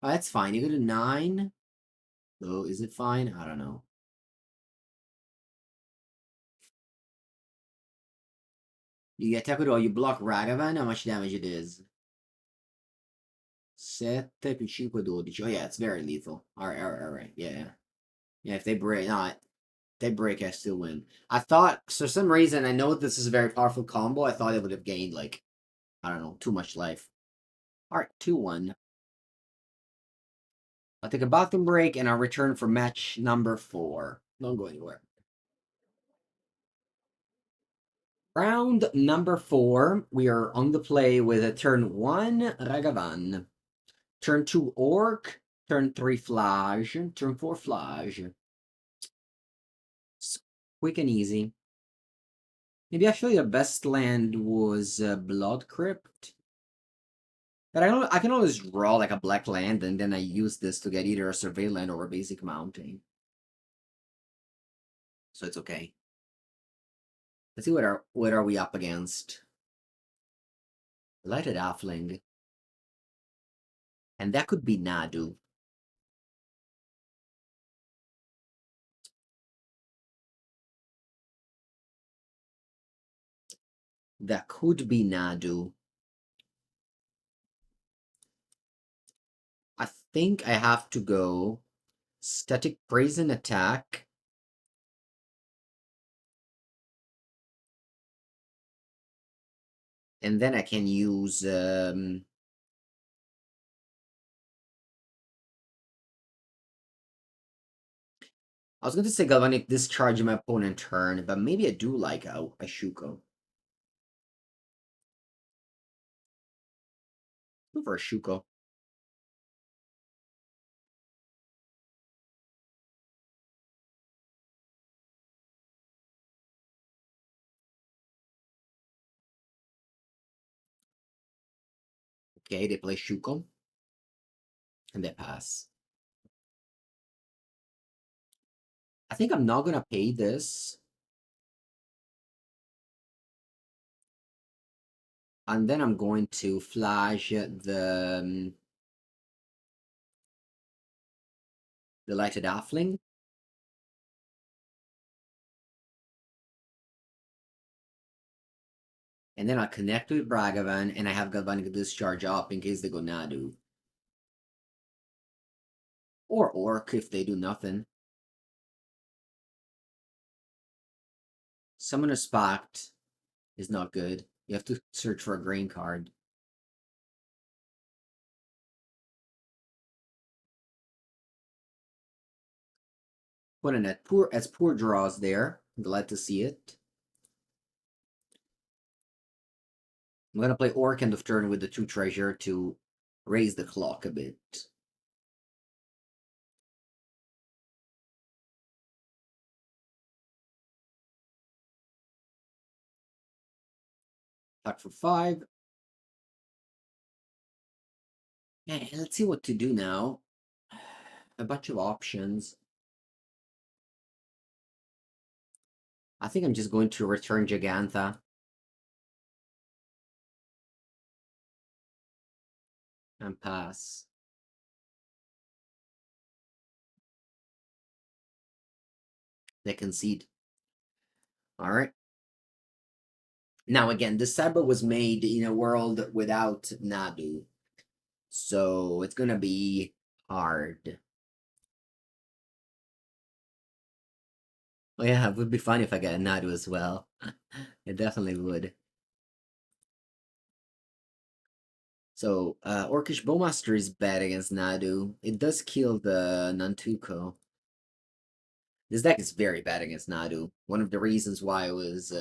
Oh, that's fine. You go to 9. Oh, is it fine? I don't know. You get Takudo, you block Ragavan, how much damage it is? 7 più 5, 12. Oh yeah, it's very lethal. Alright. Yeah. Yeah, if they break, no, they break, I still win. I thought, for some reason, I know this is a very powerful combo, I thought it would have gained, like, I don't know, too much life. Alright, 2-1. I'll take a bathroom break, and I'll return for match number 4. Don't go anywhere. Round number 4, we are on the play with a turn 1 Ragavan, turn 2 Orc, turn 3 Phlage, turn 4 Phlage. It's quick and easy. Maybe actually the best land was Blood Crypt. But I can always draw like a black land, and then I use this to get either a survey land or a basic mountain. So it's okay. Let's see what are we up against. Lighted Halfling. And that could be Nadu. That could be Nadu. I think I have to go Static Brazen Attack. And then I can use I was going to say Galvanic Discharge my opponent turn, but maybe I do like a Shuko. Go for a Shuko. Okay, they play Shuko. And they pass. I think I'm not gonna pay this. And then I'm going to Phlage the Lighted Halfling. And then I'll connect with Bragavan, and I have Galvanic Discharge up in case they go Nadu. Or Orc if they do nothing. Summoner's Pact is not good. You have to search for a green card. Put in as poor draws there. I'm glad to see it. I'm gonna play Orc end of turn with the 2 treasure to raise the clock a bit. Attack for 5. Yeah, let's see what to do now. A bunch of options. I think I'm just going to return Gigantha. And pass. They concede. Alright. Now again, this cyber was made in a world without Nadu. So it's gonna be hard. Oh yeah, it would be fun if I got a Nadu as well. It definitely would. So, Orcish Bowmaster is bad against Nadu. It does kill the Nantuko. This deck is very bad against Nadu. One of the reasons why it was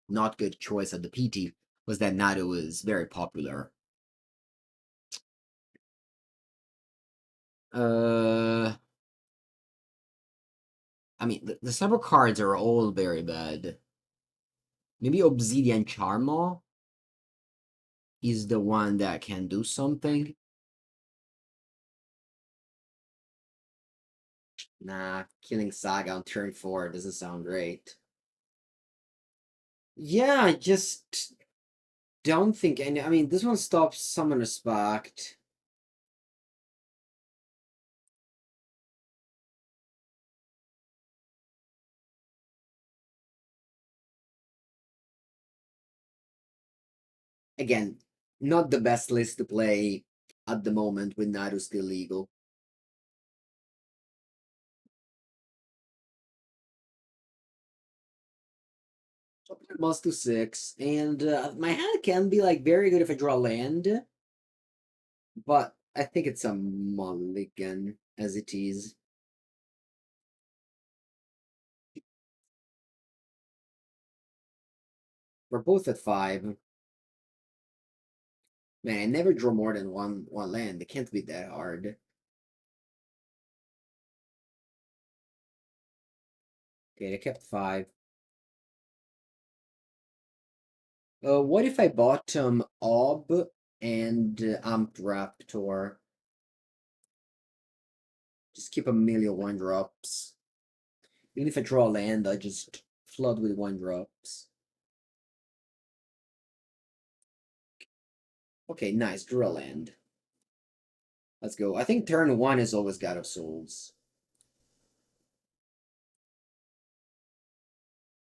not good choice at the PT was that Nadu was very popular. I mean, the cyber cards are all very bad. Maybe Obsidian Charmaw is the one that can do something. Nah, killing Saga on turn 4 doesn't sound great. Yeah, I just don't think any. I mean, this one stops Summoner's Pact. Again, not the best list to play at the moment with Nadu still legal. Must to 6, and my hand can be like very good if I draw land, but I think it's a mulligan as it is. We're both at 5. Man, I never draw more than one land. It can't be that hard. Okay, I kept 5. What if I bought Ob and Amped Raptor? Just keep a million 1-drops. Even if I draw land, I just flood with 1-drops. Okay, nice. Draw land. Let's go. I think turn 1 is always God of Souls.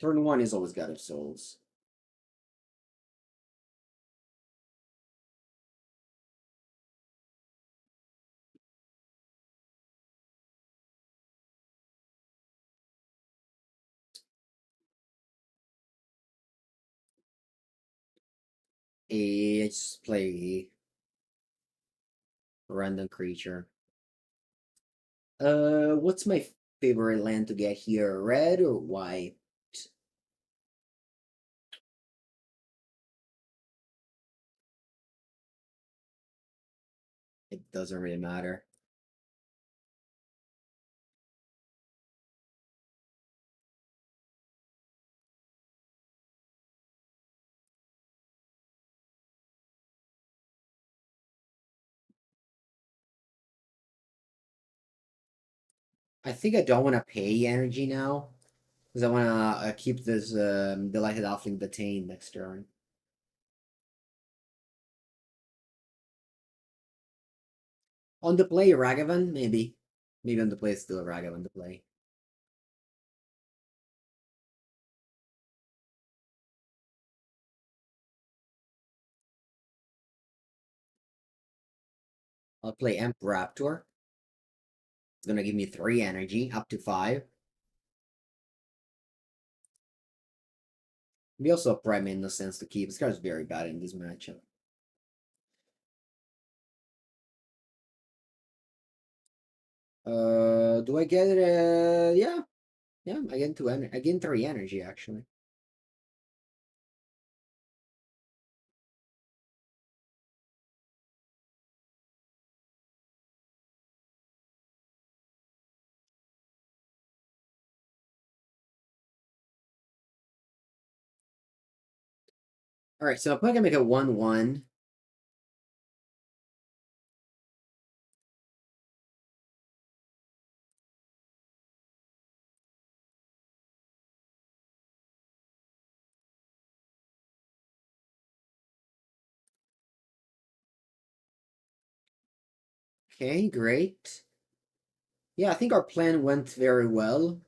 Turn 1 is always God of Souls. I just play a random creature. What's my favorite land to get here? Red or white? It doesn't really matter. I think I don't want to pay energy now because I want to keep this Delighted Offling detained next turn. On the play, Ragavan, maybe. Maybe on the play, still a Ragavan to play. I'll play Amped Raptor. It's gonna give me 3 energy, up to 5. Maybe also a Prime in the sense to keep. This card's very bad in this matchup. Do I get it? Yeah. Yeah, I get 2 energy. I get 3 energy, actually. Alright, so I'm probably gonna make a 1-1. Okay, great. Yeah, I think our plan went very well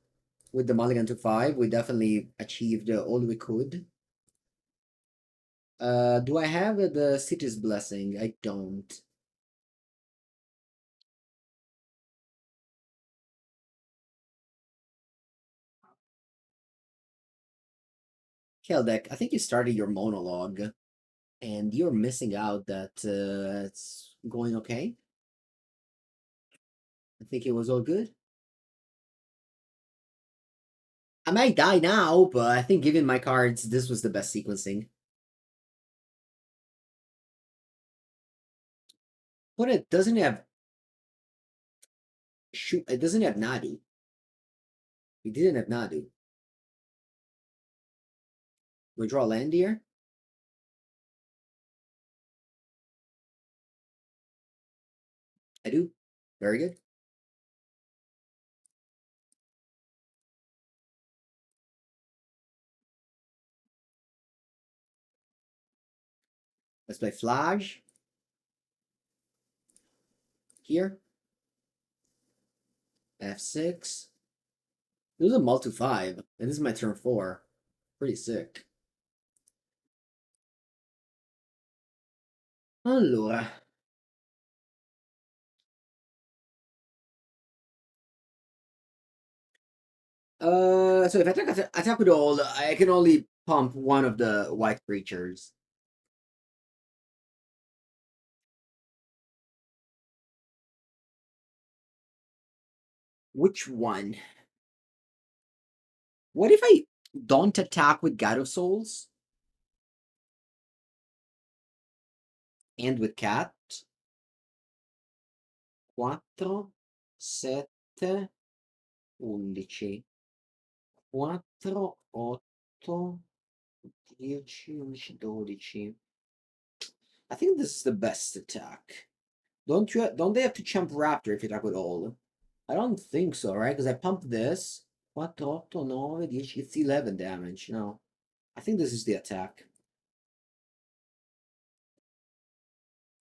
with the mulligan to 5. We definitely achieved all we could. Do I have the City's Blessing? I don't. Keldek, I think you started your monologue, and you're missing out that it's going okay. I think it was all good. I might die now, but I think given my cards, this was the best sequencing. But it doesn't have... Shoot, it doesn't have Nadu. We didn't have Nadu. We draw land here? I do. Very good. Let's play Phlage. Here. F6. This is a multi 5, and this is my turn 4. Pretty sick. Allora. So if I attack with all, I can only pump one of the white creatures. Which one? What if I don't attack with God of Souls? And with Cat? 4, 7, 11. 4, 8, 10, 11, 12. I think this is the best attack. Don't they have to jump Raptor if you attack with all? I don't think so, right? Because I pumped this. 4, 8, 9, 10. It's 11 damage. No. I think this is the attack.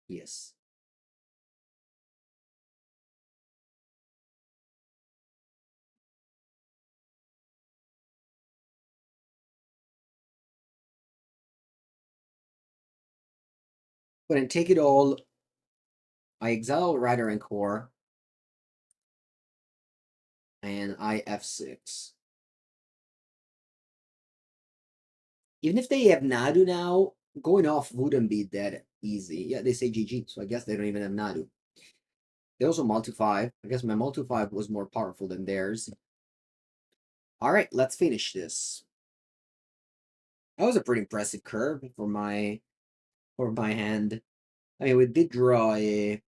Yes. But then take it all. I exile Rider and Core. And I F6. Even if they have Nadu now, going off wouldn't be that easy. Yeah, they say GG, so I guess they don't even have Nadu. They also multi-5. I guess my multi-5 was more powerful than theirs. Alright, let's finish this. That was a pretty impressive curve for my hand. I mean, we did draw a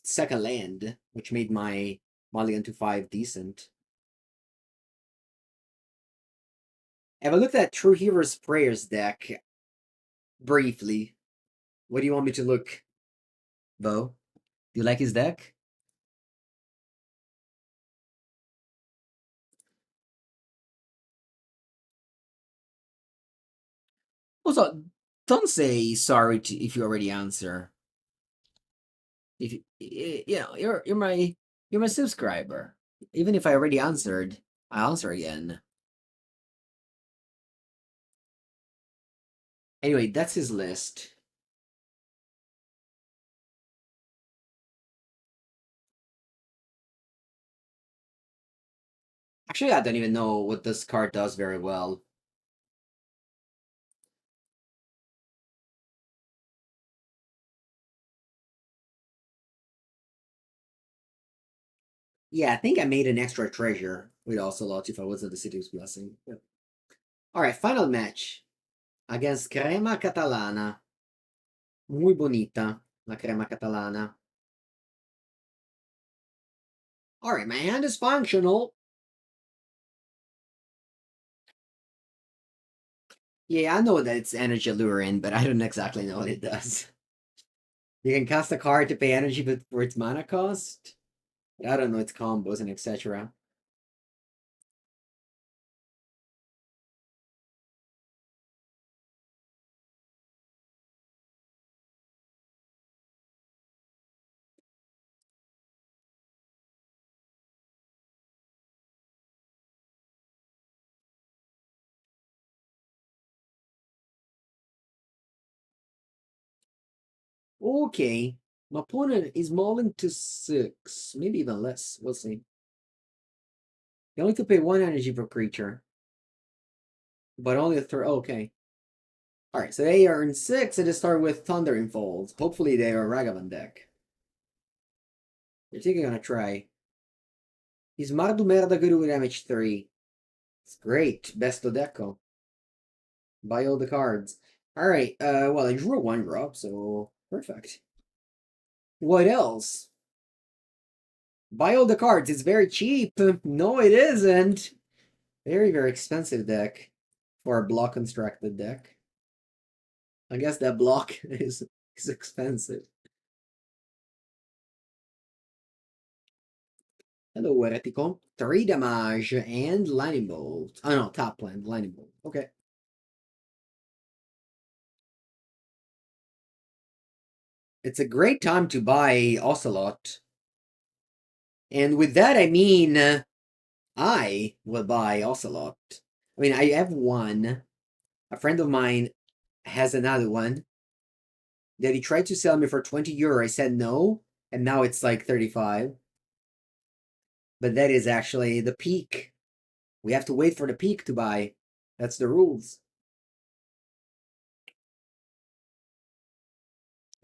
second land, which made my mulligan to 5 decent. Have I looked at True Heroes Prayers deck briefly? What do you want me to look, Bo? Do you like his deck? Also, don't say sorry if you already answer. If you know, you're my subscriber. Even if I already answered, I'll answer again. Anyway, that's his list. Actually, I don't even know what this card does very well. Yeah, I think I made an extra treasure with Ocelot if I was at the City's Blessing. Yeah. Alright, final match. Against Crema Catalana. Muy bonita, la Crema Catalana. Alright, my hand is functional. Yeah, I know that it's energy alluring, but I don't exactly know what it does. You can cast a card to pay energy for its mana cost. I don't know its combos and etc. Okay. My opponent is mauling to 6. Maybe even less. We'll see. You only to pay 1 energy per creature. But only a third. Okay. Alright, so they earn 6 and they start with Thundering Folds. Hopefully they are a Ragavan deck. They're taking on a try. He's Mardu Merda good with damage 3. It's great. Besto Deco. Buy all the cards. Alright, well, I drew a 1-drop, so perfect. What else? Buy all the cards. It's very cheap. No, it isn't. Very, very expensive deck for a block constructed deck. I guess that block is expensive. Hello, Heretico. 3 damage and Lightning Bolt. Oh no, top land, Lightning Bolt. Okay. It's a great time to buy Ocelot. And with that, I mean, I will buy Ocelot. I mean, I have one. A friend of mine has another one that he tried to sell me for 20 euro. I said no, and now it's like 35. But that is actually the peak. We have to wait for the peak to buy. That's the rules.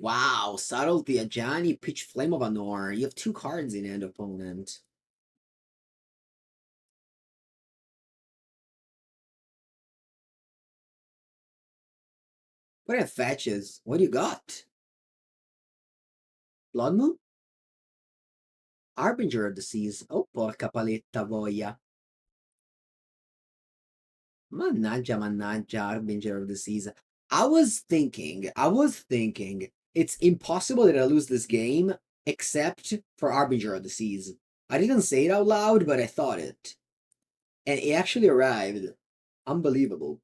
Wow, Subtlety, Ajani, Pitch Flame of Anor. You have 2 cards in hand, opponent. What are fetches? What do you got? Blood Moon? Harbinger of the Seas. Oh, porca paletta voglia. Mannaggia, mannaggia, Harbinger of the Seas. I was thinking, it's impossible that I lose this game except for Harbinger of the Seas. I didn't say it out loud, but I thought it. And it actually arrived. Unbelievable.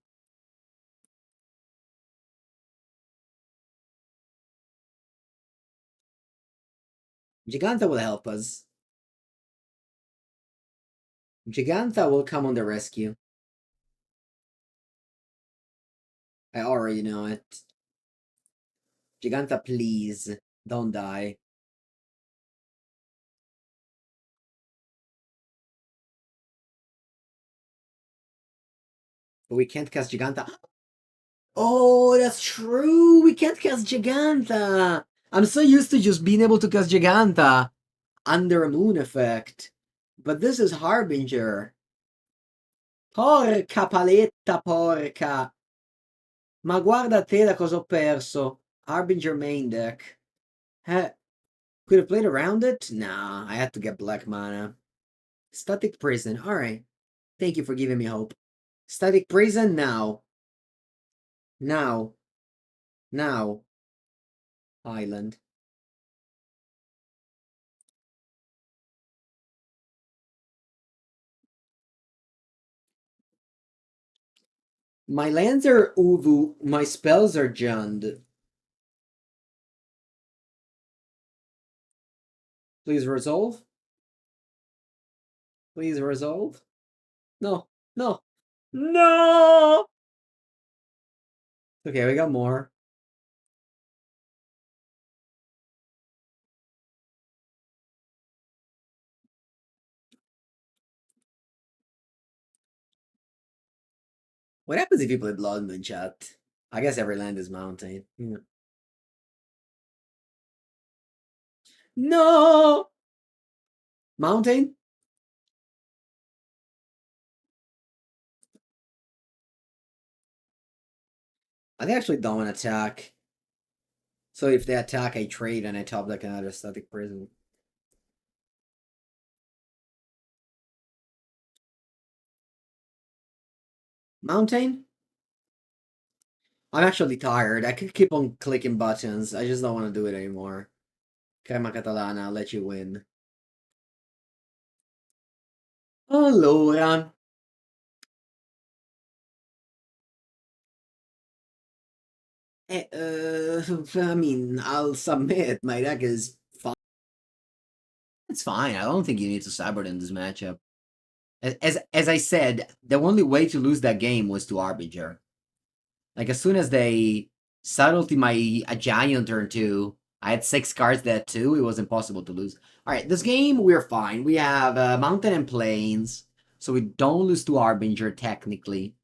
Giganta will help us. Giganta will come on the rescue. I already know it. Giganta, please, don't die. But we can't cast Giganta. Oh, that's true! We can't cast Giganta! I'm so used to just being able to cast Giganta under a moon effect. But this is Harbinger. Porca paletta, porca! Ma guarda te da cosa ho perso. Harbinger main deck. Could have played around it? Nah, I had to get black mana. Static Prison, alright. Thank you for giving me hope. Static Prison now. Now. Now. Island. My lands are Uvu, my spells are Jund. Please resolve. Please resolve. No, no, no! Okay, we got more. What happens if you play Blood Moon, chat? I guess every land is mountain. Yeah. No! Mountain? I actually don't want to attack. So if they attack, I trade and I top deck another Static Prison. Mountain? I'm actually tired. I could keep on clicking buttons. I just don't want to do it anymore. Crema Catalana, I'll let you win. Allora. I mean, I'll submit. My deck is fine. It's fine. I don't think you need to cyber in this matchup. As I said, the only way to lose that game was to Arbinger. Like, as soon as they subtlety my Ajani on turn 2, I had 6 cards there too, it was impossible to lose. Alright, this game, we're fine. We have Mountain and Plains, so we don't lose to Arbinger, technically.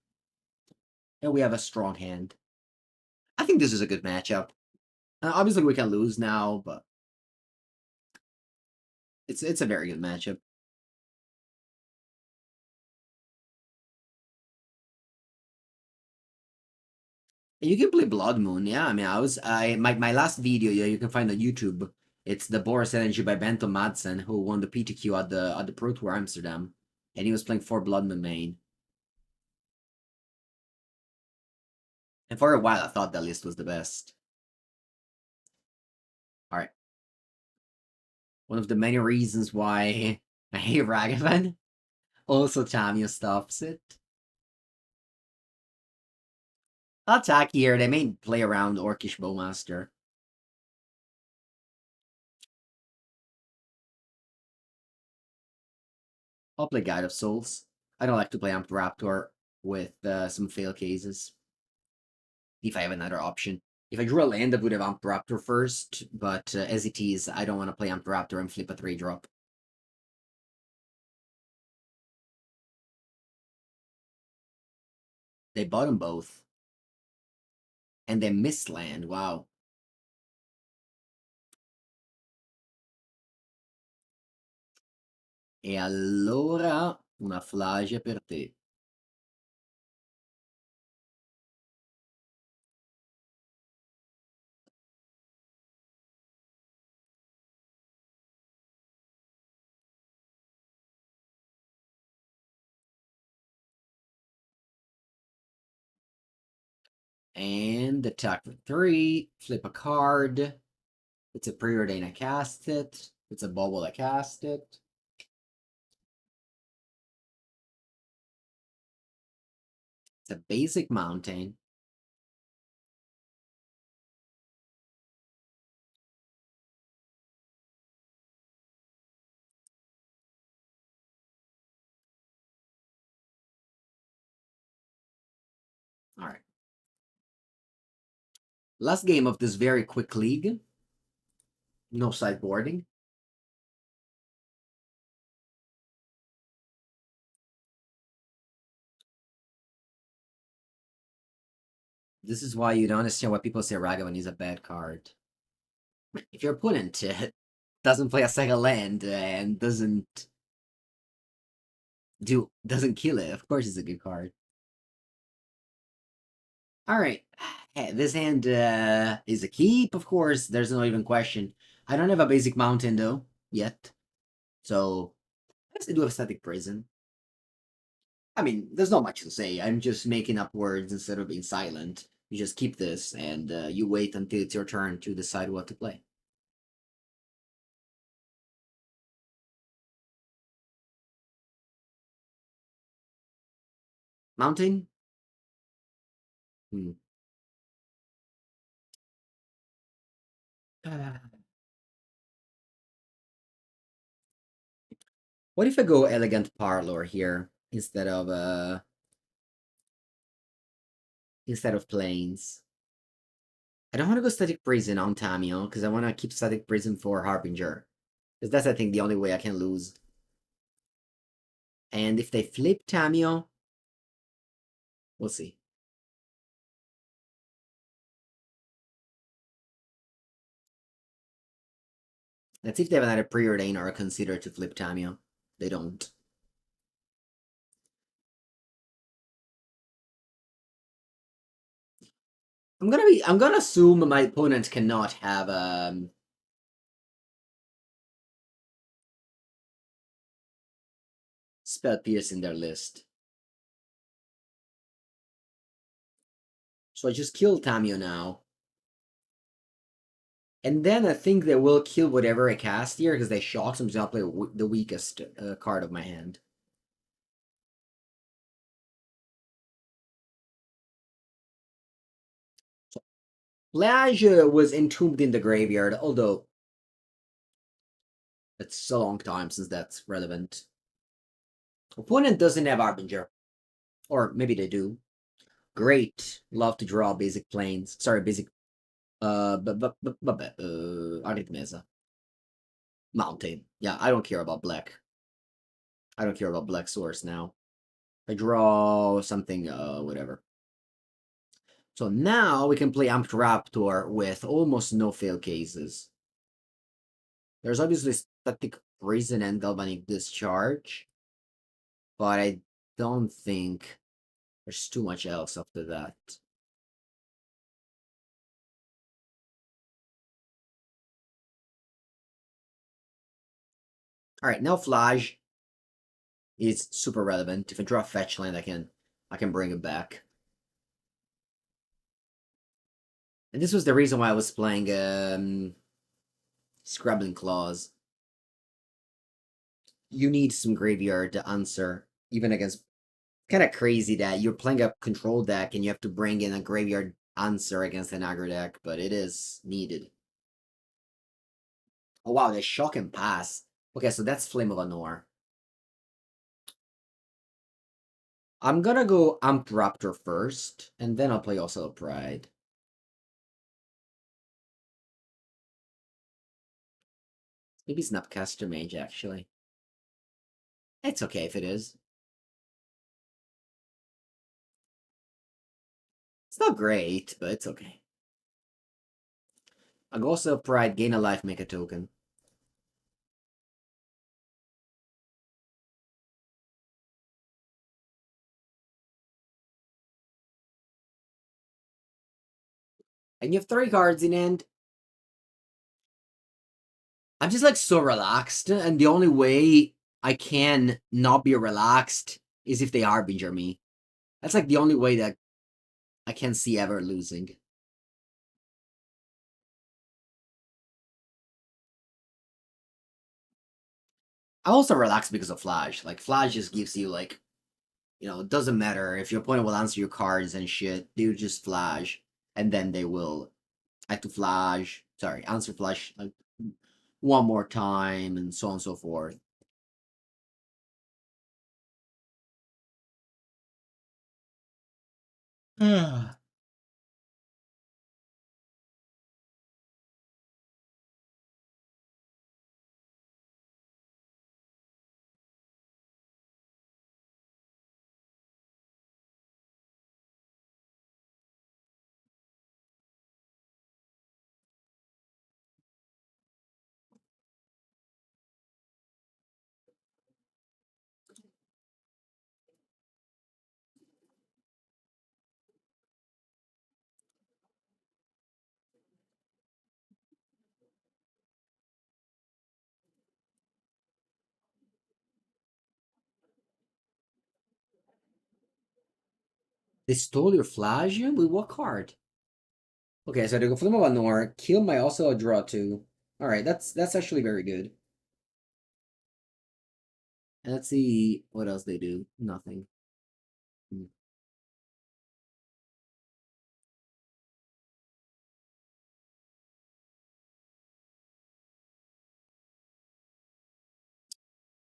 And we have a strong hand. I think this is a good matchup. Obviously, we can lose now, but it's a very good matchup. You can play Blood Moon, yeah. I mean, my last video, yeah, you can find on YouTube. It's the Boris Energy by Bento Madsen, who won the PTQ at the Pro Tour Amsterdam, and he was playing 4 Blood Moon main. And for a while, I thought that list was the best. All right. One of the many reasons why I hate Ragavan. Also, Tamio stops it. Attack here. They may play around Orcish Bowmaster. I'll play Guide of Souls. I don't like to play Amped Raptor with some fail cases. If I have another option. If I drew a land, I would have Amped Raptor first, but as it is, I don't want to play Amped Raptor and flip a 3-drop. They bottom both. And they miss land, wow. E allora una Phlage per te. And attack for 3, flip a card. It's a preordain, I cast it. It's a bubble, I cast it. It's a basic mountain. All right. Last game of this very quick league. No sideboarding. This is why you don't understand why people say Ragavan is a bad card. If your opponent doesn't play a second land and doesn't kill it, of course it's a good card. Alright. This hand is a keep, of course. There's no even question. I don't have a basic mountain though, yet. So I guess I do have static prison. I mean, there's not much to say. I'm just making up words instead of being silent. You just keep this and you wait until it's your turn to decide what to play. Mountain? Hmm. What if I go Elegant Parlor here instead of Plains? I don't want to go Static Prison on Tamiyo because I want to keep Static Prison for Harbinger. Because that's, I think, the only way I can lose. And if they flip Tamiyo, we'll see. Let's see if they have another Preordain or consider to flip Tamiyo. They don't. I'm gonna assume my opponent cannot have Spell Pierce in their list. So I just kill Tamiyo now. And then I think they will kill whatever I cast here because they shock, so I'm just gonna play the weakest card of my hand. So Phlage was entombed in the graveyard, although it's a long time since that's relevant. Opponent doesn't have Harbinger. Or maybe they do. Great. Love to draw basic planes. Sorry, basic Arid Mesa. Mountain. Yeah, I don't care about black. I don't care about black source now. I draw something, whatever. So now we can play Amped Raptor with almost no fail cases. There's obviously Static Prison and Galvanic Discharge, but I don't think there's too much else after that. Alright, now Phlage is super relevant. If I draw a fetch land, I can bring it back. And this was the reason why I was playing Scrabbling Claws. You need some graveyard to answer, even against. Kind of crazy that you're playing a control deck and you have to bring in a graveyard answer against an aggro deck, but it is needed. Oh wow, they shock and pass. Okay, so that's Flame of Anor. I'm gonna go Amped Raptor first, and then I'll play Ocelot Pride. Maybe Snapcaster Mage, actually. It's okay if it is. It's not great, but it's okay. I'll go Ocelot Pride, gain a life, make a token. And you have 3 cards in hand. I'm just like so relaxed, and the only way I can not be relaxed is if they Harbinger me. That's like the only way that I can see ever losing. I'm also relaxed because of Phlage. Like, Phlage just gives you, like, it doesn't matter if your opponent will answer your cards and shit. They would just Phlage, and then they will add to Phlage. Sorry, answer Phlage like one more time, and so on and so forth. They stole your Phlage? With what card? Okay, so they go Flame of Anor, kill my Ocelot, draw 2. Alright, that's actually very good. And let's see what else they do. Nothing. Hmm.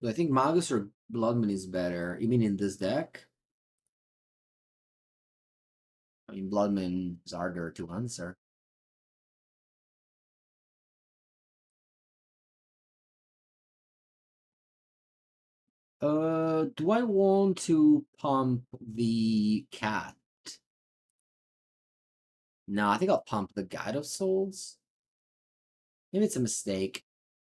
Do I think Magus or Bloodman is better? You mean in this deck? I mean, Bloodman is harder to answer. Do I want to pump the cat? No, I think I'll pump the Guide of Souls. Maybe it's a mistake.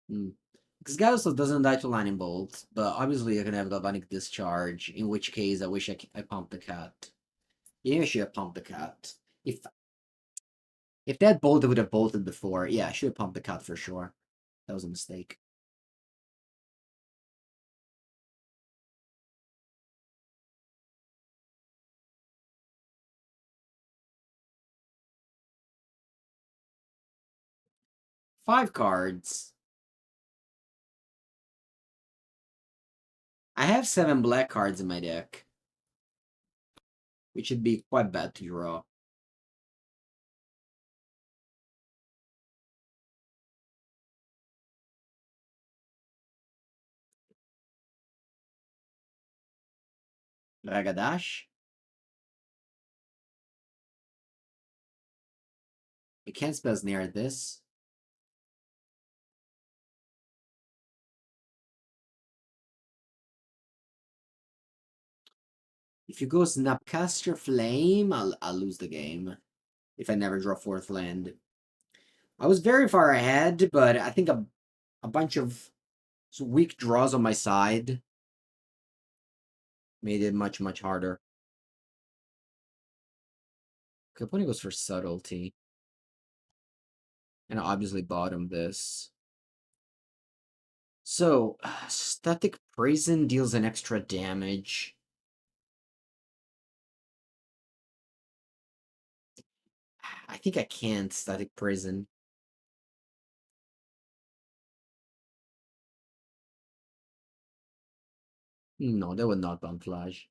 Because Guide of Souls doesn't die to Lightning Bolt, but obviously I can have Galvanic Discharge, in which case I wish I pumped the cat. Yeah, I should have pumped the cat. If that bolted would have bolted before, yeah, I should have pumped the cat for sure. That was a mistake. Five cards. I have 7 black cards in my deck, which would be quite bad to draw. Ragadash. I can't spell near this. If you go Snapcaster Flame, I'll lose the game. If I never draw 4th land. I was very far ahead, but I think a bunch of weak draws on my side made it much, much harder. Capone goes for Subtlety. And I obviously bottom this. So, Static Prison deals an extra damage. I think I can't Static Prison. No, that would not bump Phlage.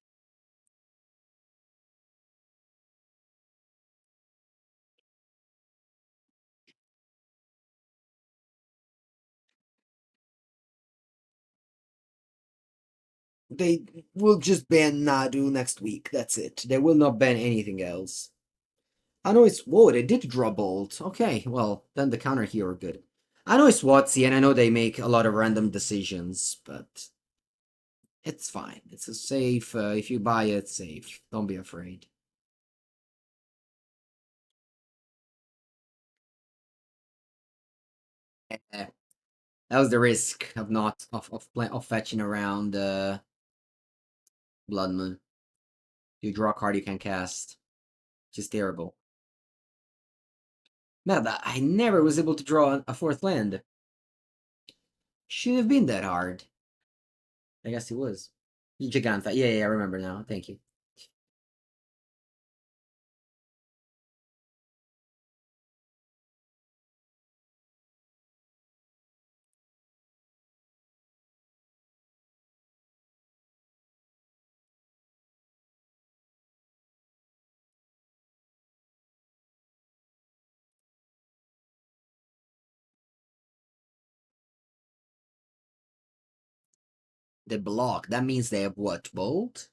They will just ban Nadu next week. That's it. They will not ban anything else. I know it's... Whoa, they did draw Bolt. Okay, well, then the counter here are good. I know it's Watsy, and I know they make a lot of random decisions, but... It's fine. It's a safe. If you buy it, safe. Don't be afraid. That was the risk of not... of fetching around Blood Moon. You draw a card you can cast. Just terrible. Now that I never was able to draw a 4th land. Shouldn't have been that hard. I guess it was. Giganta. Yeah, I remember now. Thank you. They block. That means they have what? Bolt?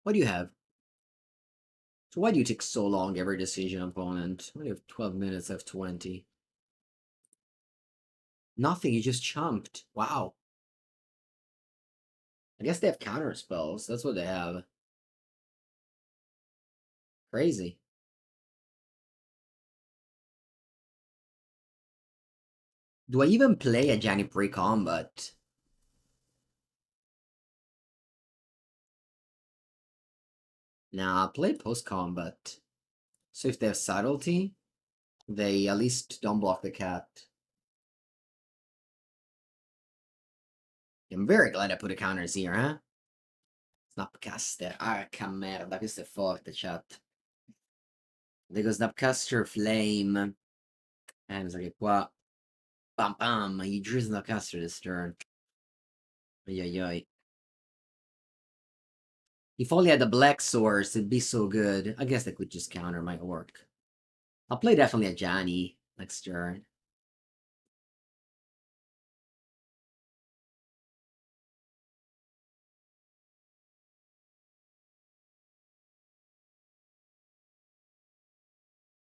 What do you have? So why do you take so long every decision, opponent? What do you have 12 minutes, I have 20. Nothing, you just chumped. Wow. I guess they have counter spells. That's what they have. Crazy. Do I even play Ajani pre-combat? Nah, play post-combat. So if they have subtlety, they at least don't block the cat. I'm very glad I put a counters here, huh? Snapcaster. Arca merda, questo è forte, chat. Dico Snapcaster Flame. Mi sa che qua... Bam bam, you drew Snapcaster this turn. Oi. If only I had the black source, it'd be so good. I guess I could just counter, might work. I'll play definitely Ajani next turn.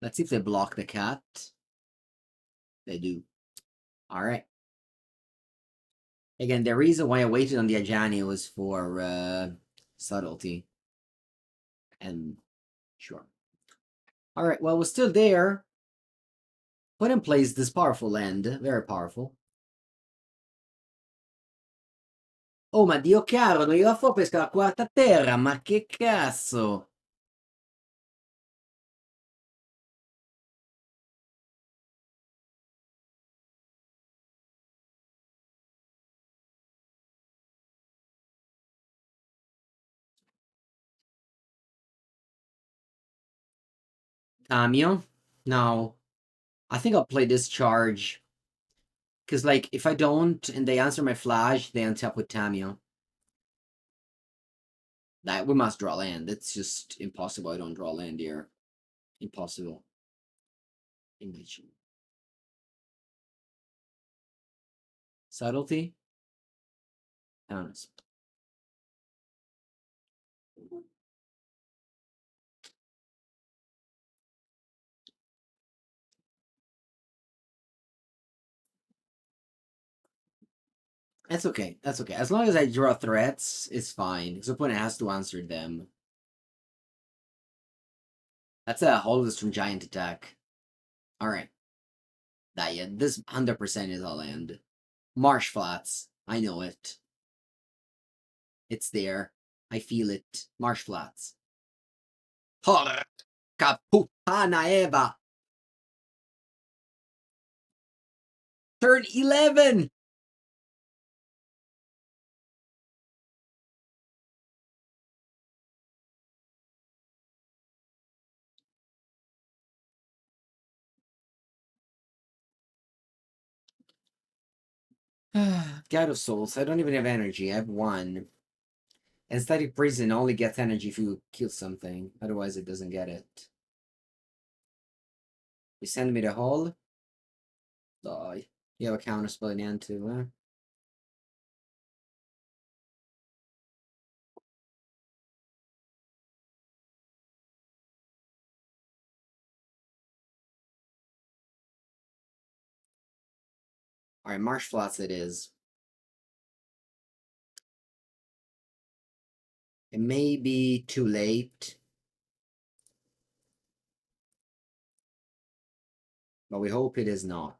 Let's see if they block the cat. They do. Alright. Again, the reason why I waited on the Ajani was for subtlety. And sure. Alright, well, we're still there. Put in place this powerful land. Very powerful. Oh, ma Dio caro, non gli va a pesca la quarta terra, ma che cazzo! Tamio? No. I think I'll play Discharge. Because, like, if I don't and they answer my Phlage, they untap with Tamio. That we must draw land. It's just impossible I don't draw land here. Impossible. English. Subtlety? Honest. That's okay. That's okay. As long as I draw threats, it's fine. Because the opponent has to answer them. That's a Hollis from Giant attack. Alright. Yeah, this 100% is a land. Marsh Flats. I know it. It's there. I feel it. Marsh Flats. Porca puttana Eva! Turn 11! God of Souls. I don't even have energy. I have one. And Static Prison only gets energy if you kill something. Otherwise, it doesn't get it. You send me the hole? Die. You have a counter spell in the end too, huh? Alright, Marsh Flats it is. It may be too late. But we hope it is not.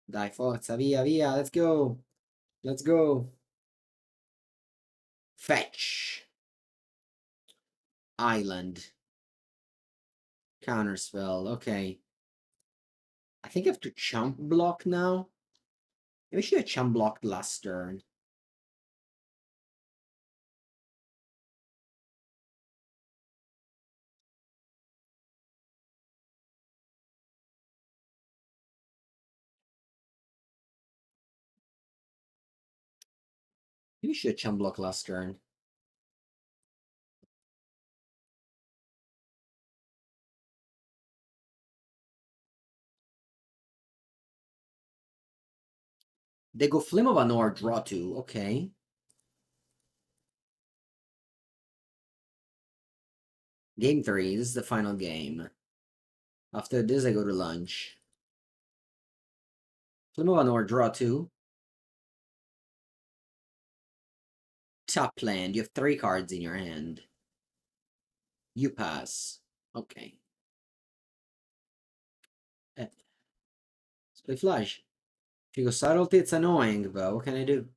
Dai, forza, via, let's go. Let's go. Fetch. Island. Counterspell, okay. I think I have to chump block now. Maybe I should have chump blocked last turn. Maybe I should have chump blocked last turn. They go Flame of Anor, draw 2, okay. Game 3, this is the final game. After this, I go to lunch. Flame of Anor, draw 2. Top land, you have 3 cards in your hand. You pass. Okay. Play Phlage. If you go Subtlety, it's annoying, but what can I do?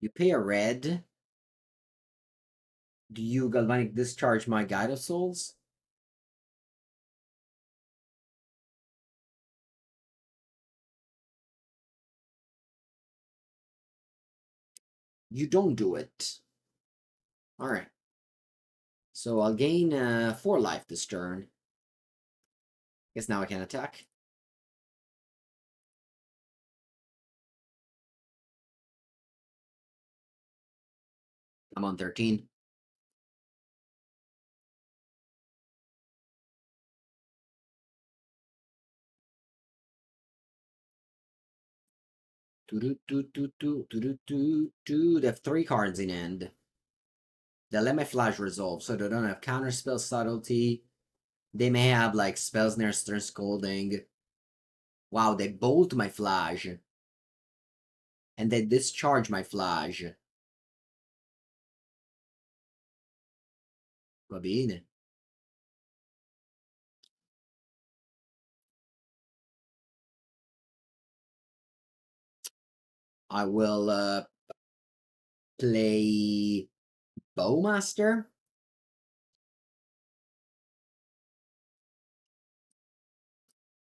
You pay a red. Do you Galvanic Discharge my Guide of Souls? You don't do it. Alright. So I'll gain 4 life this turn. Guess now I can attack. I'm on 13. They have 3 cards in hand. They let my Phlage resolve, so they don't have counterspell subtlety. They may have like spells near Stern Scolding. Wow, they bolt my Phlage. And they discharge my Phlage. Va bene. I will play Bowmaster.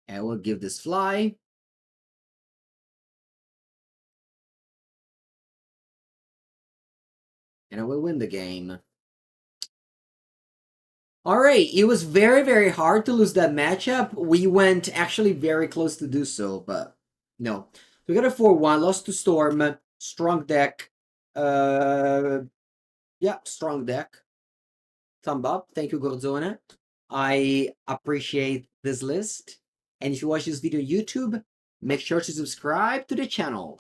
I will give this fly. And I will win the game. Alright, it was very, very hard to lose that matchup. We went actually very close to do so, but no. We got a 4-1, lost to Storm, strong deck. Yeah, strong deck. Thumb up. Thank you, Gorzone. I appreciate this list. And if you watch this video on YouTube, make sure to subscribe to the channel.